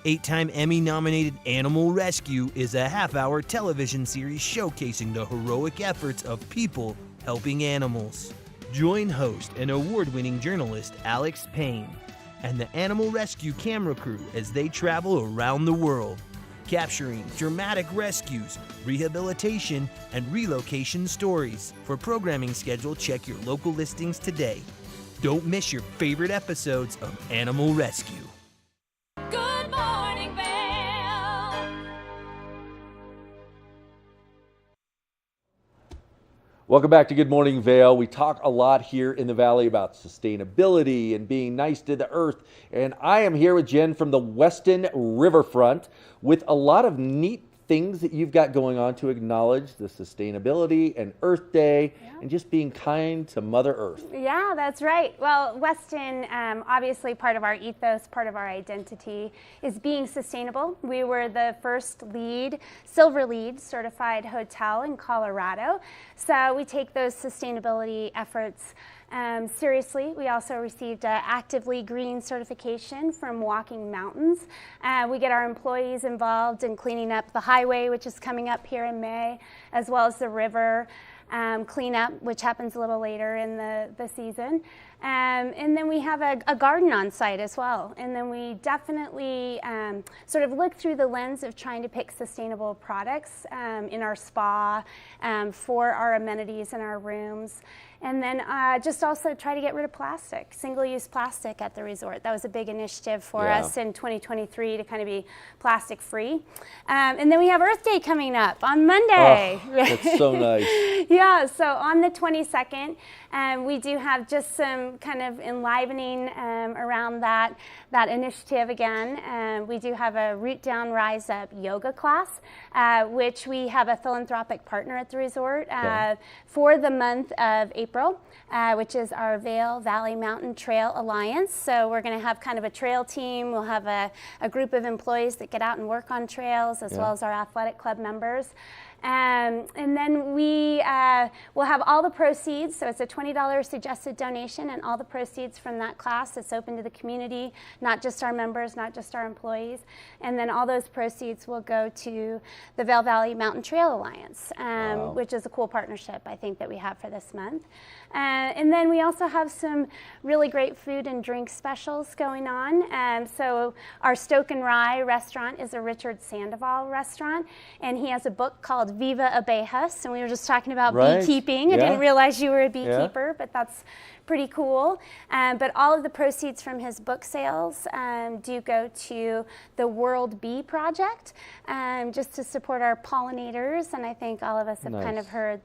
Eight-time Emmy-nominated Animal Rescue is a half-hour television series showcasing the heroic efforts of people helping animals. Join host and award-winning journalist Alex Payne and the Animal Rescue camera crew as they travel around the world, capturing dramatic rescues, rehabilitation, and relocation stories. For programming schedule, check your local listings today. Don't miss your favorite episodes of Animal Rescue. Good morning, Vail. Welcome back to Good Morning Vail. We talk a lot here in the Valley about sustainability and being nice to the earth. And I am here with Jen from the Weston Riverfront with a lot of neat things that you've got going on to acknowledge the sustainability and Earth Day and just being kind to Mother Earth. Yeah, that's right. Well, Weston, obviously part of our ethos, part of our identity is being sustainable. We were the first Silver LEED certified hotel in Colorado. So we take those sustainability efforts seriously. We also received Actively Green certification from Walking Mountains. We get our employees involved in cleaning up the highway, which is coming up here in May, as well as the river cleanup, which happens a little later in the season. And then we have a garden on site as well. And then we definitely sort of look through the lens of trying to pick sustainable products in our spa, for our amenities in our rooms. And then just also try to get rid of plastic, single-use plastic at the resort. That was a big initiative for us in 2023 to kind of be plastic free. And then we have Earth Day coming up on Monday. Oh, that's so nice. Yeah, so on the 22nd, we do have just some kind of enlivening around that initiative again. We do have a Root Down, Rise Up yoga class, which we have a philanthropic partner at the resort for the month of April, which is our Vail Valley Mountain Trail Alliance. So we're going to have kind of a trail team. We'll have a group of employees that get out and work on trails, as well as our athletic club members. And then we will have all the proceeds, so it's a $20 suggested donation, and all the proceeds from that class, it's open to the community, not just our members, not just our employees. And then all those proceeds will go to the Vail Valley Mountain Trail Alliance, which is a cool partnership, I think, that we have for this month. And then we also have some really great food and drink specials going on. So our Stoke and Rye restaurant is a Richard Sandoval restaurant, and he has a book called Viva Abejas, and we were just talking about beekeeping. I didn't realize you were a beekeeper, but that's pretty cool. But all of the proceeds from his book sales do go to the World Bee Project, just to support our pollinators. And I think all of us have kind of heard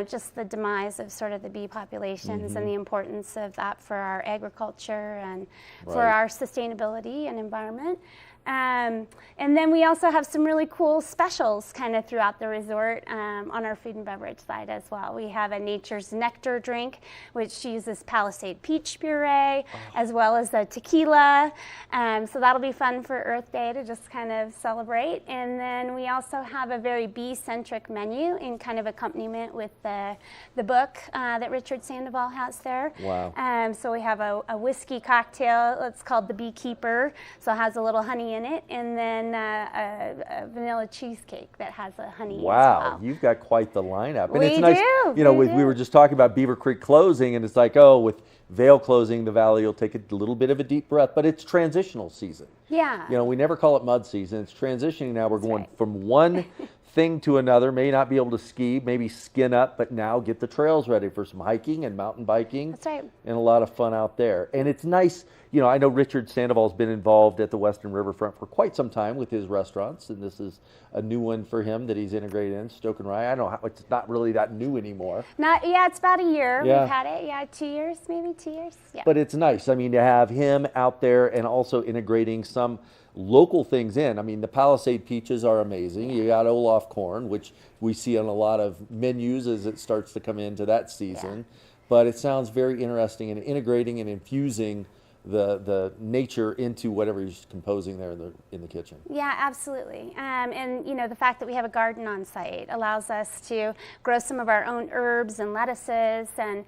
just the demise of sort of the bee populations and the importance of that for our agriculture and for our sustainability and environment. And then we also have some really cool specials kind of throughout the resort on our food and beverage side as well. We have a Nature's Nectar drink, which uses Palisade peach puree, as well as a tequila. So that'll be fun for Earth Day to just kind of celebrate. And then we also have a very bee-centric menu in kind of accompaniment with the book that Richard Sandoval has there. Wow. So we have a whiskey cocktail. It's called the Beekeeper. So it has a little honey in it, and then a vanilla cheesecake that has a honey as well. You've got quite the lineup. And We it's nice, do, you know, we we were just talking about Beaver Creek closing, and it's like, oh, with Vail closing, the Valley will take a little bit of a deep breath, but it's transitional season. Yeah. You know, we never call it mud season. It's transitioning now. We're going from one thing to another. May not be able to ski, maybe skin up, but now get the trails ready for some hiking and mountain biking. That's right. And a lot of fun out there. And it's nice, you know, I know Richard Sandoval's been involved at the Western Riverfront for quite some time with his restaurants, and this is a new one for him that he's integrated in, Stoke and Rye. I don't know how, it's not really that new anymore. It's about a year. Yeah. We've had it, 2 years, maybe 2 years. Yeah. But it's nice, I mean, to have him out there and also integrating some local things in. I mean, the Palisade peaches are amazing. You got Olaf corn, which we see on a lot of menus as it starts to come into that season. But it sounds very interesting in integrating and infusing the nature into whatever he's composing there in the kitchen. Yeah, absolutely. And you know, the fact that we have a garden on site allows us to grow some of our own herbs and lettuces, and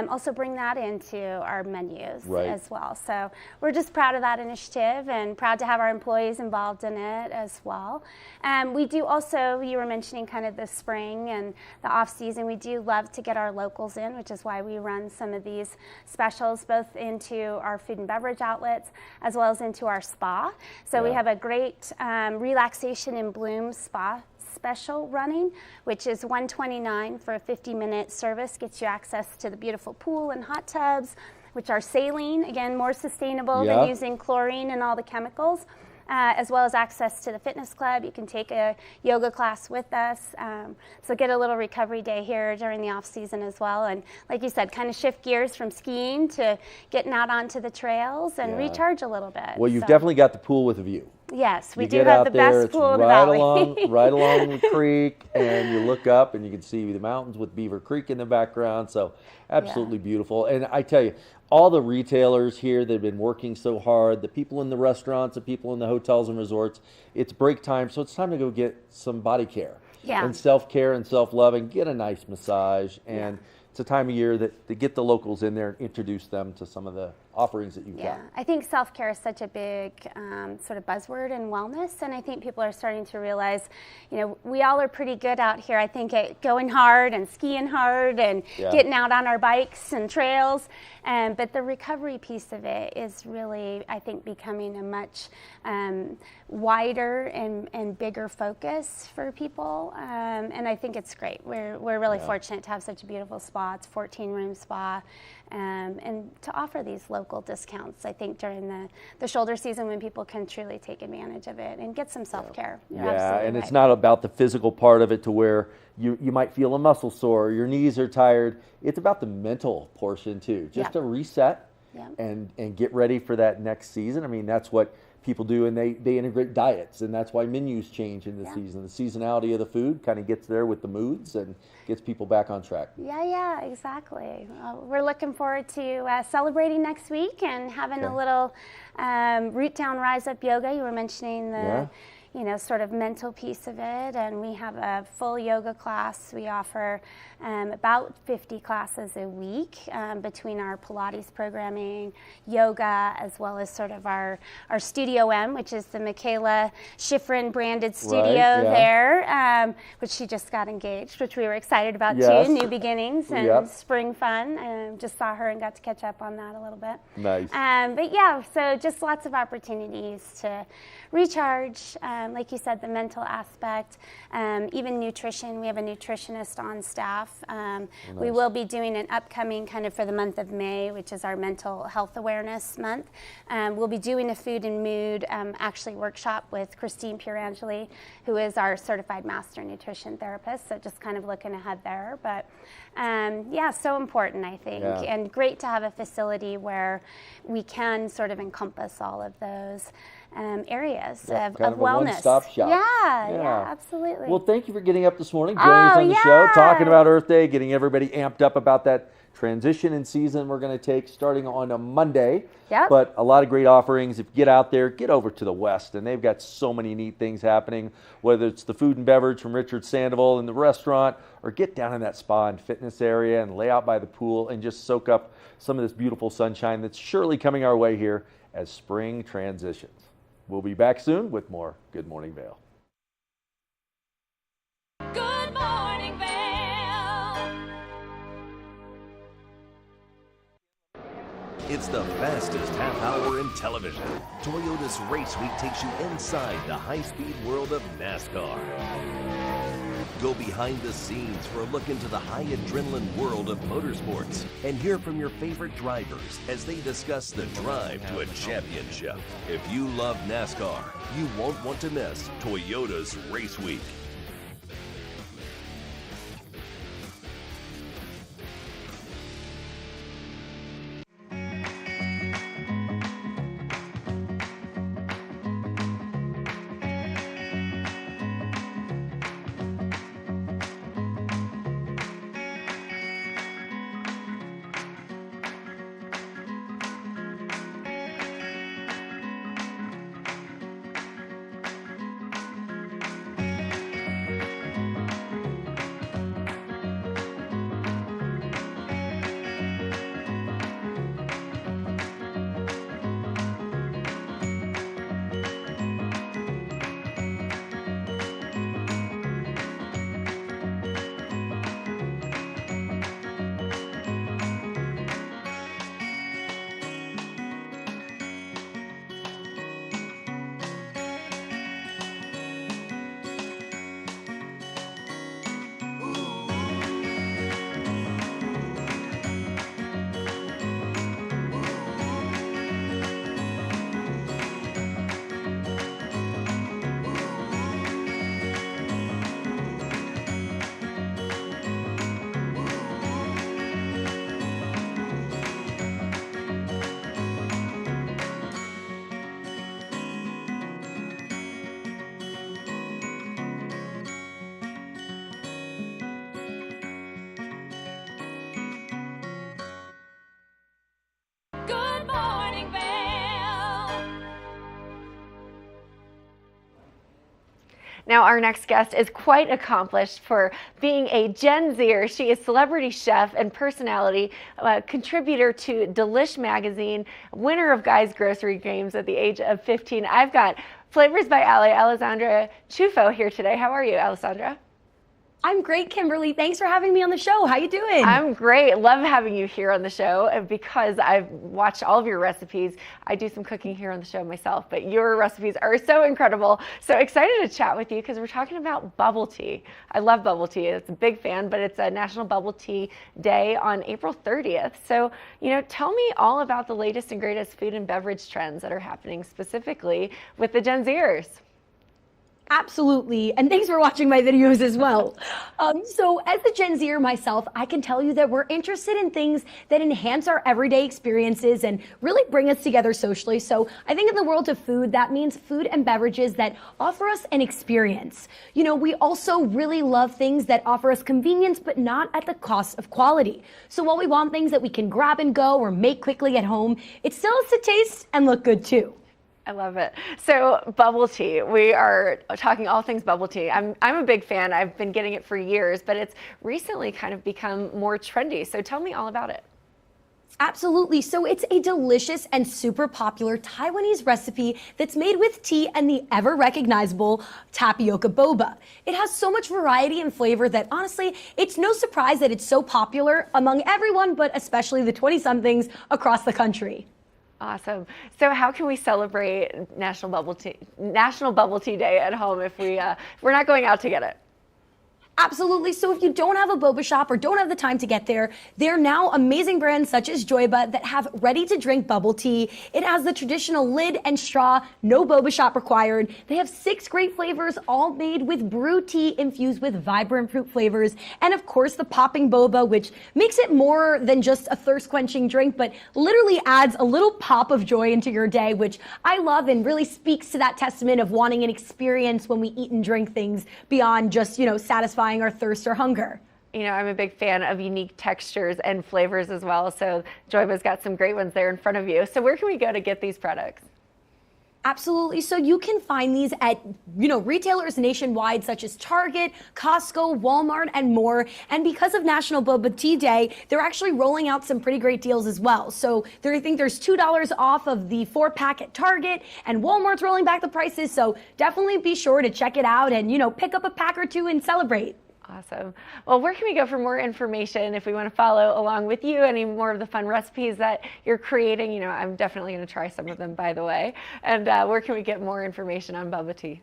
also bring that into our menus as well. So we're just proud of that initiative and proud to have our employees involved in it as well. We do also, you were mentioning kind of the spring and the off season, we do love to get our locals in, which is why we run some of these specials both into our food and beverage outlets as well as into our spa. So we have a great relaxation in bloom spa special running, which is $129 for a 50-minute service, gets you access to the beautiful pool and hot tubs, which are saline, again, more sustainable than using chlorine and all the chemicals. as well as access to the fitness club. You can take a yoga class with us. So get a little recovery day here during the off season as well. And like you said, kind of shift gears from skiing to getting out onto the trails and recharge a little bit. Well, you've definitely got the pool with a view. Yes, we You do get have out the there, best it's pool in the right valley. right along the creek, and you look up and you can see the mountains with Beaver Creek in the background. So absolutely beautiful. And I tell you, all the retailers here that have been working so hard, the people in the restaurants, the people in the hotels and resorts, it's break time, so it's time to go get some body care and self-care and self-love and get a nice massage. And it's a time of year that to get the locals in there and introduce them to some of the offerings that you've got. I think self-care is such a big sort of buzzword in wellness, and I think people are starting to realize, you know, we all are pretty good out here, I think, at going hard and skiing hard and getting out on our bikes and trails, but the recovery piece of it is really, I think, becoming a much wider and bigger focus for people, and I think it's great. We're really fortunate to have such a beautiful spa. It's a 14-room spa, and to offer these local discounts, I think, during the shoulder season when people can truly take advantage of it and get some self-care. And it's not about the physical part of it to where you might feel a muscle sore, your knees are tired. It's about the mental portion too, just to reset and get ready for that next season. I mean, that's what people do, and they integrate diets, and that's why menus change in the season. The seasonality of the food kind of gets there with the moods and gets people back on track. Yeah, exactly. We're looking forward to celebrating next week and having a little root down, rise up yoga. You were mentioning the you know, sort of mental piece of it, and we have a full yoga class. We offer about 50 classes a week between our Pilates programming, yoga, as well as sort of our Studio M, which is the Michaela Schifrin branded studio there, which she just got engaged, which we were excited about too. New beginnings and spring fun. Just saw her and got to catch up on that a little bit. Nice. But yeah, so just lots of opportunities to recharge. Like you said, the mental aspect, even nutrition. We have a nutritionist on staff. We will be doing an upcoming kind of for the month of May, which is our mental health awareness month. We'll be doing a food and mood actually workshop with Christine Pierangeli, who is our certified master nutrition therapist. So just kind of looking ahead there. But yeah, so important, I think, and great to have a facility where we can sort of encompass all of those areas of kind of a wellness. one-stop shop. Yeah, absolutely. Well, thank you for getting up this morning, joining us on the show, talking about Earth Day, getting everybody amped up about that transition in season we're going to take starting on a Monday. But a lot of great offerings. If you get out there, get over to the West, and they've got so many neat things happening, whether it's the food and beverage from Richard Sandoval in the restaurant, or get down in that spa and fitness area and lay out by the pool and just soak up some of this beautiful sunshine that's surely coming our way here as spring transitions. We'll be back soon with more Good Morning Vail. Good morning, Vail. It's the fastest half hour in television. Toyota's Race Week takes you inside the high-speed world of NASCAR. Go behind the scenes for a look into the high adrenaline world of motorsports and hear from your favorite drivers as they discuss the drive to a championship. If you love NASCAR, you won't want to miss Toyota's Race Week. Now, our next guest is quite accomplished for being a Gen Zer. She is celebrity chef and personality, contributor to Delish magazine, winner of Guys Grocery Games at the age of 15. I've got Flavors by Ale, Alessandra Chufo here today. How are you, Alessandra? I'm great, Kimberly. Thanks for having me on the show. How you doing? I'm great. Love having you here on the show because I've watched all of your recipes. I do some cooking here on the show myself, but your recipes are so incredible. So excited to chat with you because we're talking about bubble tea. I love bubble tea. It's a big fan, but it's a National Bubble Tea Day on April 30th. So, tell me all about the latest and greatest food and beverage trends that are happening specifically with the Gen Zers. Absolutely. And thanks for watching my videos as well. So as a Gen Zer myself, I can tell you that we're interested in things that enhance our everyday experiences and really bring us together socially. So I think in the world of food, that means food and beverages that offer us an experience. We also really love things that offer us convenience, but not at the cost of quality. So while we want things that we can grab and go or make quickly at home, it still has to taste and look good too. I love it. So bubble tea, we are talking all things bubble tea. I'm a big fan. I've been getting it for years, but it's recently kind of become more trendy. So tell me all about it. Absolutely. So it's a delicious and super popular Taiwanese recipe that's made with tea and the ever recognizable tapioca boba. It has so much variety and flavor that honestly, it's no surprise that it's so popular among everyone, but especially the 20-somethings across the country. Awesome. So how can we celebrate National Bubble Tea Day at home if we're not going out to get it? Absolutely. So if you don't have a boba shop or don't have the time to get there, there are now amazing brands such as Joyba that have ready-to-drink bubble tea. It has the traditional lid and straw, no boba shop required. They have 6 great flavors, all made with brew tea infused with vibrant fruit flavors. And of course, the popping boba, which makes it more than just a thirst-quenching drink, but literally adds a little pop of joy into your day, which I love and really speaks to that testament of wanting an experience when we eat and drink things beyond just, satisfying our thirst or hunger. I'm a big fan of unique textures and flavors as well. So Joyba's got some great ones there in front of you. So where can we go to get these products? Absolutely. So you can find these at, retailers nationwide such as Target, Costco, Walmart, and more. And because of National Boba Tea Day, they're actually rolling out some pretty great deals as well. So I think there's $2 off of the 4-pack at Target, and Walmart's rolling back the prices. So definitely be sure to check it out and, pick up a pack or two and celebrate. Awesome. Well, where can we go for more information if we want to follow along with you? Any more of the fun recipes that you're creating? I'm definitely going to try some of them, by the way. And where can we get more information on Bubba Tea?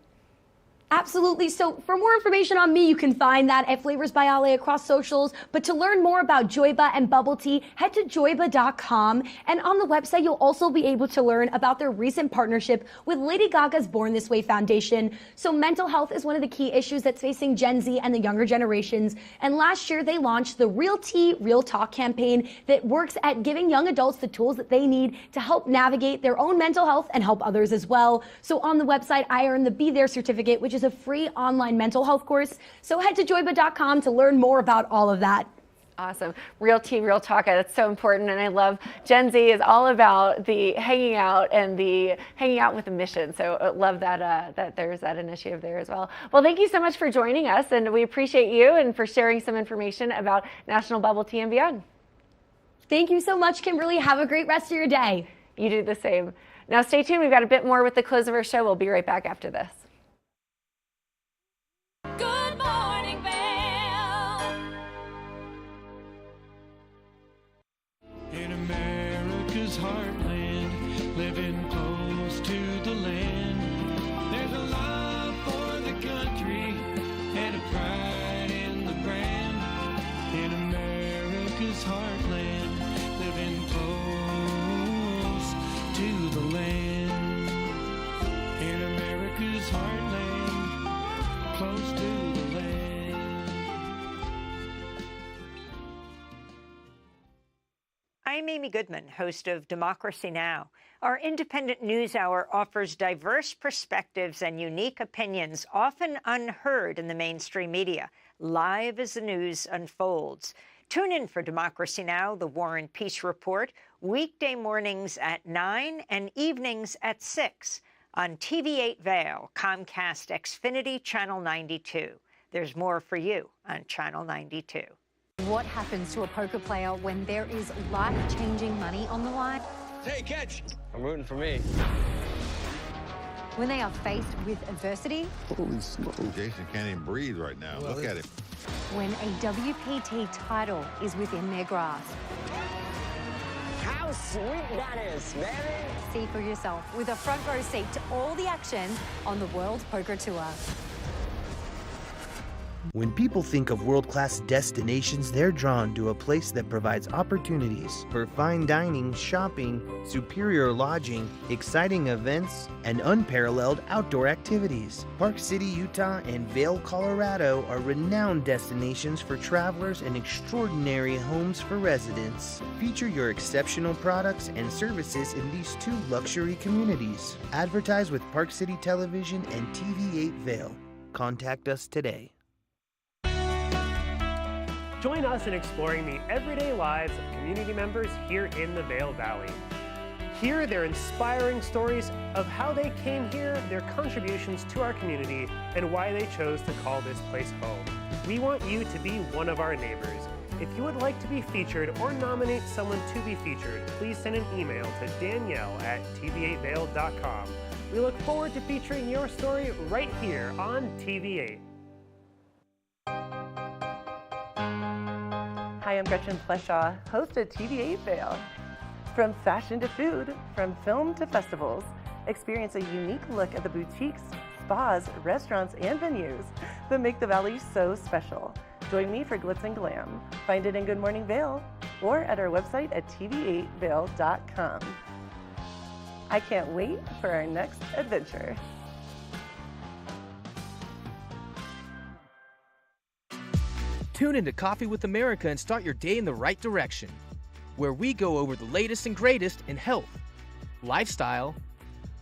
Absolutely. So for more information on me, you can find that at Flavors by Ale across socials. But to learn more about Joyba and bubble tea, head to joyba.com. And on the website, you'll also be able to learn about their recent partnership with Lady Gaga's Born This Way Foundation. So mental health is one of the key issues that's facing Gen Z and the younger generations. And last year, they launched the Real Tea, Real Talk campaign that works at giving young adults the tools that they need to help navigate their own mental health and help others as well. So on the website, I earned the Be There certificate, which is a free online mental health course. So head to joyba.com to learn more about all of that. Awesome. Real tea, real talk. That's so important. And I love Gen Z is all about the hanging out and the hanging out with a mission. So I love that, that there's that initiative there as well. Well, thank you so much for joining us. And we appreciate you and for sharing some information about National Bubble Tea and beyond. Thank you so much, Kimberly. Have a great rest of your day. You do the same. Now stay tuned. We've got a bit more with the close of our show. We'll be right back after this. Good morning, Vail. In America's heartland, living close to the land, there's a love for the country and a pride in the brand. In America's heartland, living close to the land. In America's heartland, close to the land. I'm Amy Goodman, host of Democracy Now! Our independent news hour offers diverse perspectives and unique opinions, often unheard in the mainstream media, live as the news unfolds. Tune in for Democracy Now!, the War and Peace Report, weekday mornings at 9 and evenings at 6. On TV8 Vail, Comcast Xfinity Channel 92. There's more for you on Channel 92. What happens to a poker player when there is life-changing money on the line? Hey, catch! I'm rooting for me. When they are faced with adversity? Holy smokes. Jason can't even breathe right now. Look at him. When a WPT title is within their grasp? How sweet that is, baby! See for yourself with a front row seat to all the action on the World Poker Tour. When people think of world-class destinations, they're drawn to a place that provides opportunities for fine dining, shopping, superior lodging, exciting events, and unparalleled outdoor activities. Park City, Utah, and Vail, Colorado are renowned destinations for travelers and extraordinary homes for residents. Feature your exceptional products and services in these two luxury communities. Advertise with Park City Television and TV8 Vail. Contact us today. Join us in exploring the everyday lives of community members here in the Vail Valley. Hear their inspiring stories of how they came here, their contributions to our community, and why they chose to call this place home. We want you to be one of our neighbors. If you would like to be featured or nominate someone to be featured, please send an email to Danielle@tv8vail.com. We look forward to featuring your story right here on TV8. Hi, I'm Gretchen Fleshaw, host of TV8 Vail. From fashion to food, from film to festivals, experience a unique look at the boutiques, spas, restaurants, and venues that make the Valley so special. Join me for Glitz and Glam. Find it in Good Morning Vail or at our website at tv8vail.com. I can't wait for our next adventure. Tune into Coffee with America and start your day in the right direction, where we go over the latest and greatest in health, lifestyle,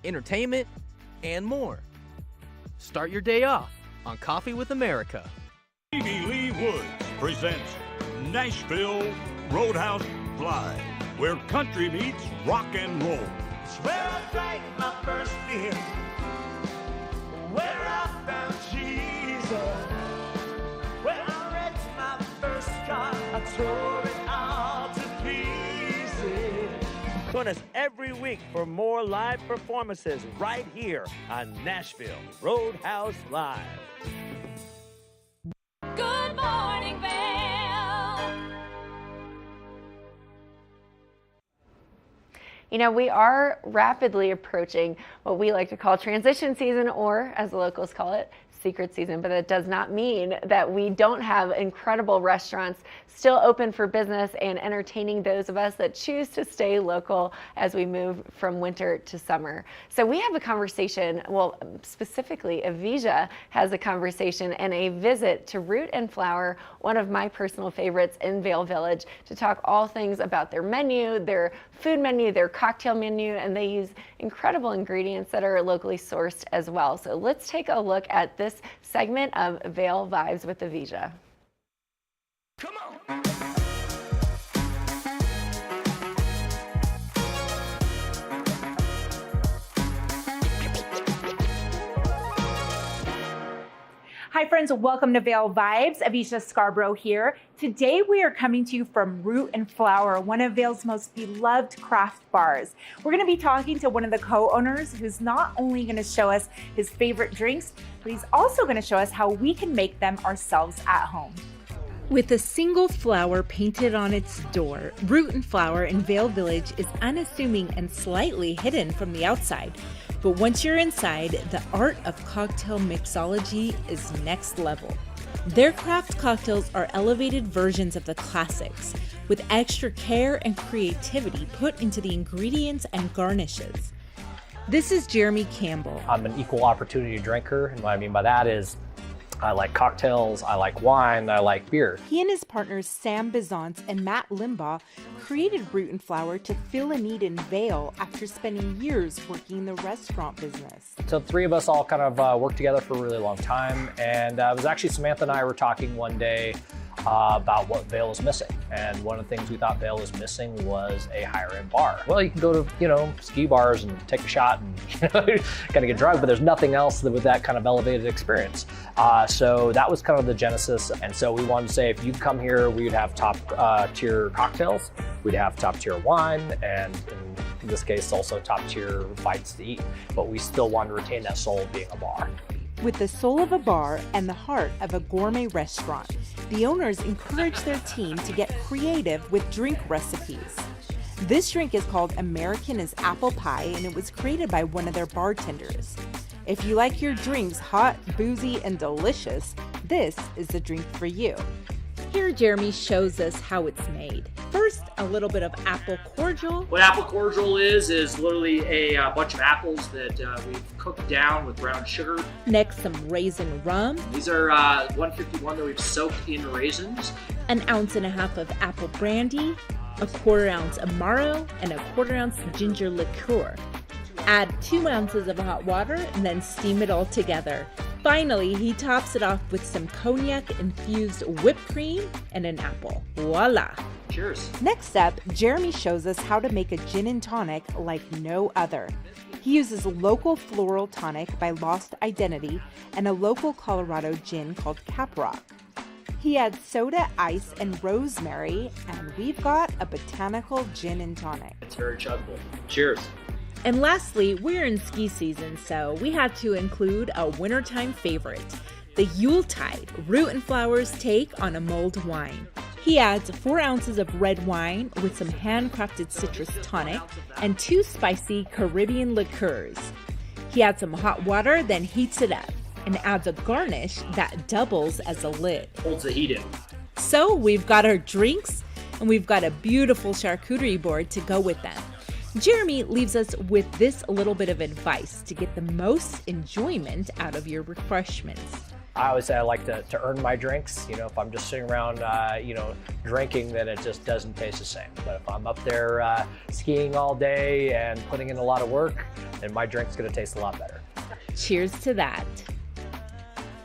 entertainment, and more. Start your day off on Coffee with America. Stevie Lee Woods presents Nashville Roadhouse Live, where country meets rock and roll. It's where I drank my first beer, where I found Jesus, where I wrecked my first car, I tore it all to pieces. Join us every week for more live performances right here on Nashville Roadhouse Live. Good morning, Vail. You know, we are rapidly approaching what we like to call transition season, or as the locals call it, secret season, but that does not mean that we don't have incredible restaurants still open for business and entertaining those of us that choose to stay local as we move from winter to summer. So we have a conversation, well, specifically Avija has a conversation and a visit to Root and Flower, one of my personal favorites in Vail Village, to talk all things about their menu, their food menu, their cocktail menu, and they use incredible ingredients that are locally sourced as well. So let's take a look at this segment of Vail Vibes with Avija. Come on. Hi friends, welcome to Vail Vibes. Avija Scarborough here. Today we are coming to you from Root and Flower, one of Vail's most beloved craft bars. We're going to be talking to one of the co-owners who's not only going to show us his favorite drinks, but he's also going to show us how we can make them ourselves at home. With a single flower painted on its door, Root and Flower in Vail Village is unassuming and slightly hidden from the outside. But once you're inside, the art of cocktail mixology is next level. Their craft cocktails are elevated versions of the classics, with extra care and creativity put into the ingredients and garnishes. This is Jeremy Campbell. I'm an equal opportunity drinker, and what I mean by that is I like cocktails, I like wine, I like beer. He and his partners Sam Bizance and Matt Limbaugh created Root and Flower to fill a need in Vail after spending years working in the restaurant business. So the three of us all kind of worked together for a really long time, and it was actually Samantha and I were talking one day about what Vail is missing. And one of the things we thought Vail was missing was a higher end bar. Well, you can go to, ski bars and take a shot and kind of get drunk, but there's nothing else with that kind of elevated experience. So that was kind of the genesis. And so we wanted to say, if you come here, we'd have top tier cocktails, we'd have top tier wine, and in this case, also top tier bites to eat. But we still want to retain that soul of being a bar. With the soul of a bar and the heart of a gourmet restaurant, the owners encourage their team to get creative with drink recipes. This drink is called American is Apple Pie, and it was created by one of their bartenders. If you like your drinks hot, boozy, and delicious, this is the drink for you. Here Jeremy shows us how it's made. First, a little bit of apple cordial. What apple cordial is literally a bunch of apples that we've cooked down with brown sugar. Next, some raisin rum. These are 151 that we've soaked in raisins. An ounce and a half of apple brandy, a 1/4 ounce Amaro, and a 1/4 ounce ginger liqueur. Add 2 ounces of hot water and then steam it all together. Finally, he tops it off with some cognac-infused whipped cream and an apple. Voila! Cheers. Next up, Jeremy shows us how to make a gin and tonic like no other. He uses local floral tonic by Lost Identity and a local Colorado gin called Caprock. He adds soda, ice, and rosemary, and we've got a botanical gin and tonic. It's very chuggable. Cheers. And lastly, we're in ski season, so we had to include a wintertime favorite, the Yuletide Root and Flower's take on a mulled wine. He adds 4 ounces of red wine with some handcrafted citrus tonic and 2 spicy Caribbean liqueurs. He adds some hot water, then heats it up and adds a garnish that doubles as a lid. Holds the heat in. So we've got our drinks and we've got a beautiful charcuterie board to go with them. Jeremy leaves us with this little bit of advice to get the most enjoyment out of your refreshments. I always say I like to earn my drinks. If I'm just sitting around, drinking, then it just doesn't taste the same. But if I'm up there skiing all day and putting in a lot of work, then my drink's gonna taste a lot better. Cheers to that.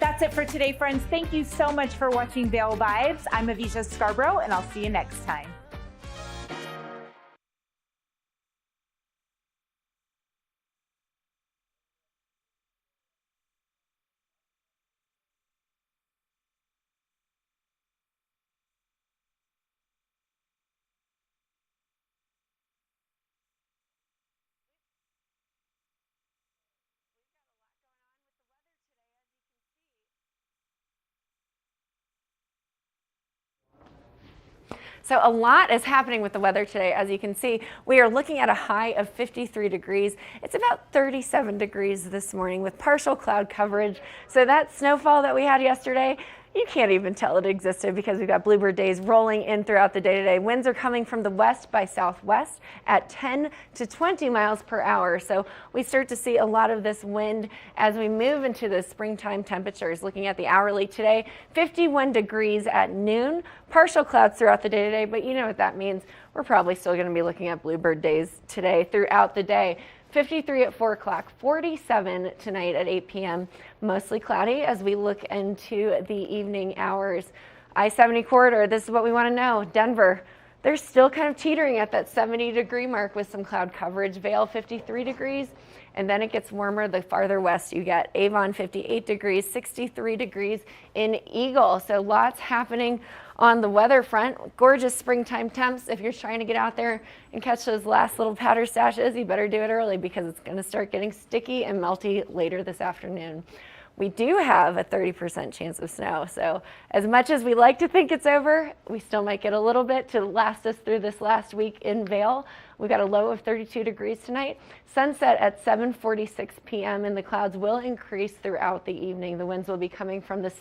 That's it for today, friends. Thank you so much for watching Vail Vibes. I'm Avisha Scarborough, and I'll see you next time. So a lot is happening with the weather today. As you can see, we are looking at a high of 53 degrees. It's about 37 degrees this morning with partial cloud coverage. So that snowfall that we had yesterday, you can't even tell it existed because we've got bluebird days rolling in throughout the day today. Winds are coming from the west by southwest at 10 to 20 miles per hour. So we start to see a lot of this wind as we move into the springtime temperatures. Looking at the hourly today, 51 degrees at noon, partial clouds throughout the day today, but you know what that means. We're probably still going to be looking at bluebird days today throughout the day. 53 at 4 o'clock, 47 tonight at 8 p.m. Mostly cloudy as we look into the evening hours. I-70 corridor, this is what we want to know. Denver, they're still kind of teetering at that 70-degree mark with some cloud coverage. Vail, 53 degrees. And then it gets warmer the farther west you get. Avon, 58 degrees, 63 degrees in Eagle. So lots happening on the weather front. Gorgeous springtime temps. If you're trying to get out there and catch those last little powder stashes, you better do it early because it's going to start getting sticky and melty later this afternoon. We do have a 30% chance of snow. So as much as we like to think it's over, we still might get a little bit to last us through this last week in Vail. We've got a low of 32 degrees tonight. Sunset at 7:46 p.m. and the clouds will increase throughout the evening. The winds will be coming from the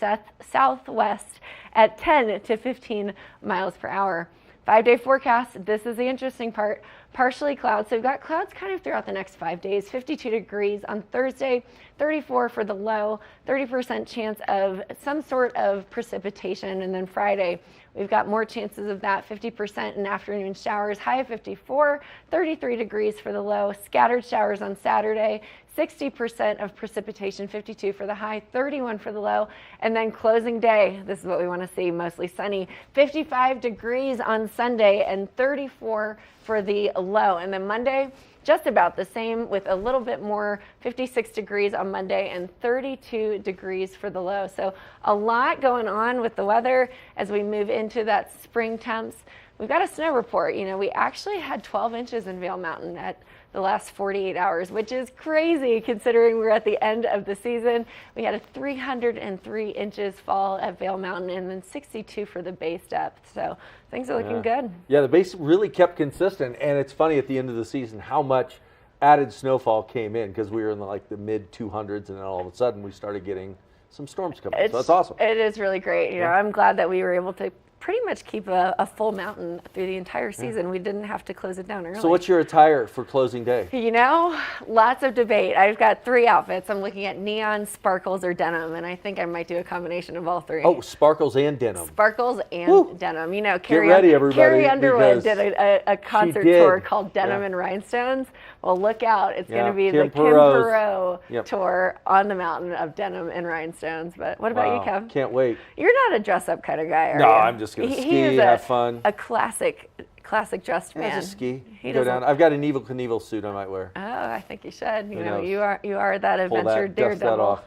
southwest at 10 to 15 miles per hour. 5-day forecast, this is the interesting part. partially clouds. So we've got clouds kind of throughout the next 5 days. 52 degrees on Thursday, 34 for the low, 30% chance of some sort of precipitation. And then Friday, we've got more chances of that, 50% in afternoon showers, high of 54, 33 degrees for the low, scattered showers on Saturday, 60% of precipitation, 52 for the high, 31 for the low, and then closing day, this is what we want to see, mostly sunny, 55 degrees on Sunday and 34 for the low. And then Monday, just about the same with a little bit more, 56 degrees on Monday and 32 degrees for the low. So a lot going on with the weather as we move into that spring temps. We've got a snow report. You know, we actually had 12 inches in Vail Mountain at the last 48 hours, which is crazy considering we're at the end of the season. We had a 303 inches fall at Vail Mountain and then 62 for the base depth. So things are looking good. Yeah, the base really kept consistent, and it's funny at the end of the season how much added snowfall came in because we were in the mid 200s, and then all of a sudden we started getting some storms coming. So that's awesome. It is really great. You know, I'm glad that we were able to pretty much keep a full mountain through the entire season. We didn't have to close it down early. So what's your attire for closing day? You know, lots of debate. I've got 3 outfits. I'm looking at neon, sparkles, or denim, and I think I might do a combination of all 3. Oh, sparkles and denim. Sparkles and denim. You know, Get ready, everybody, Carrie Underwood did because a concert tour called Denim and Rhinestones. Well, look out. It's going to be the Kim Perot tour on the mountain of denim and rhinestones. But what about you, Kev? Can't wait. You're not a dress-up kind of guy, are you? No, I'm just going to ski, have fun. A classic dressed man. Just ski. Go down. I've got an Evel Knievel suit I might wear. Oh, I think you should. You know, you are that adventure daredevil.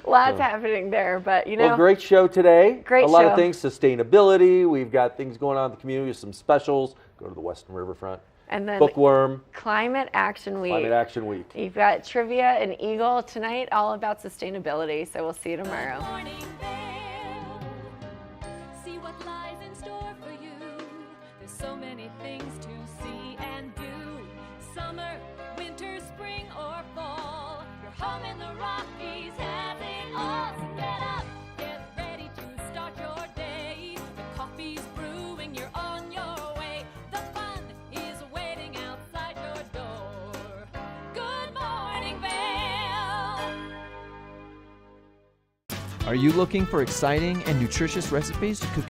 Lots happening there, but you know. Well, great show today. Great show. A lot of things, sustainability. We've got things going on in the community, some specials. Go to the Western Riverfront. And then Bookworm. Climate Action Week. Climate Action Week. You've got trivia and Eagle tonight, all about sustainability. So we'll see you tomorrow. See what lies in store for you. There's so many things to see and do. Summer, winter, spring, or fall. Your home in the Rockies has it all. So get up, get ready to start your day. The coffee's brewing, you're on your way. The fun is waiting outside your door. Good morning, Vail. Are you looking for exciting and nutritious recipes to cook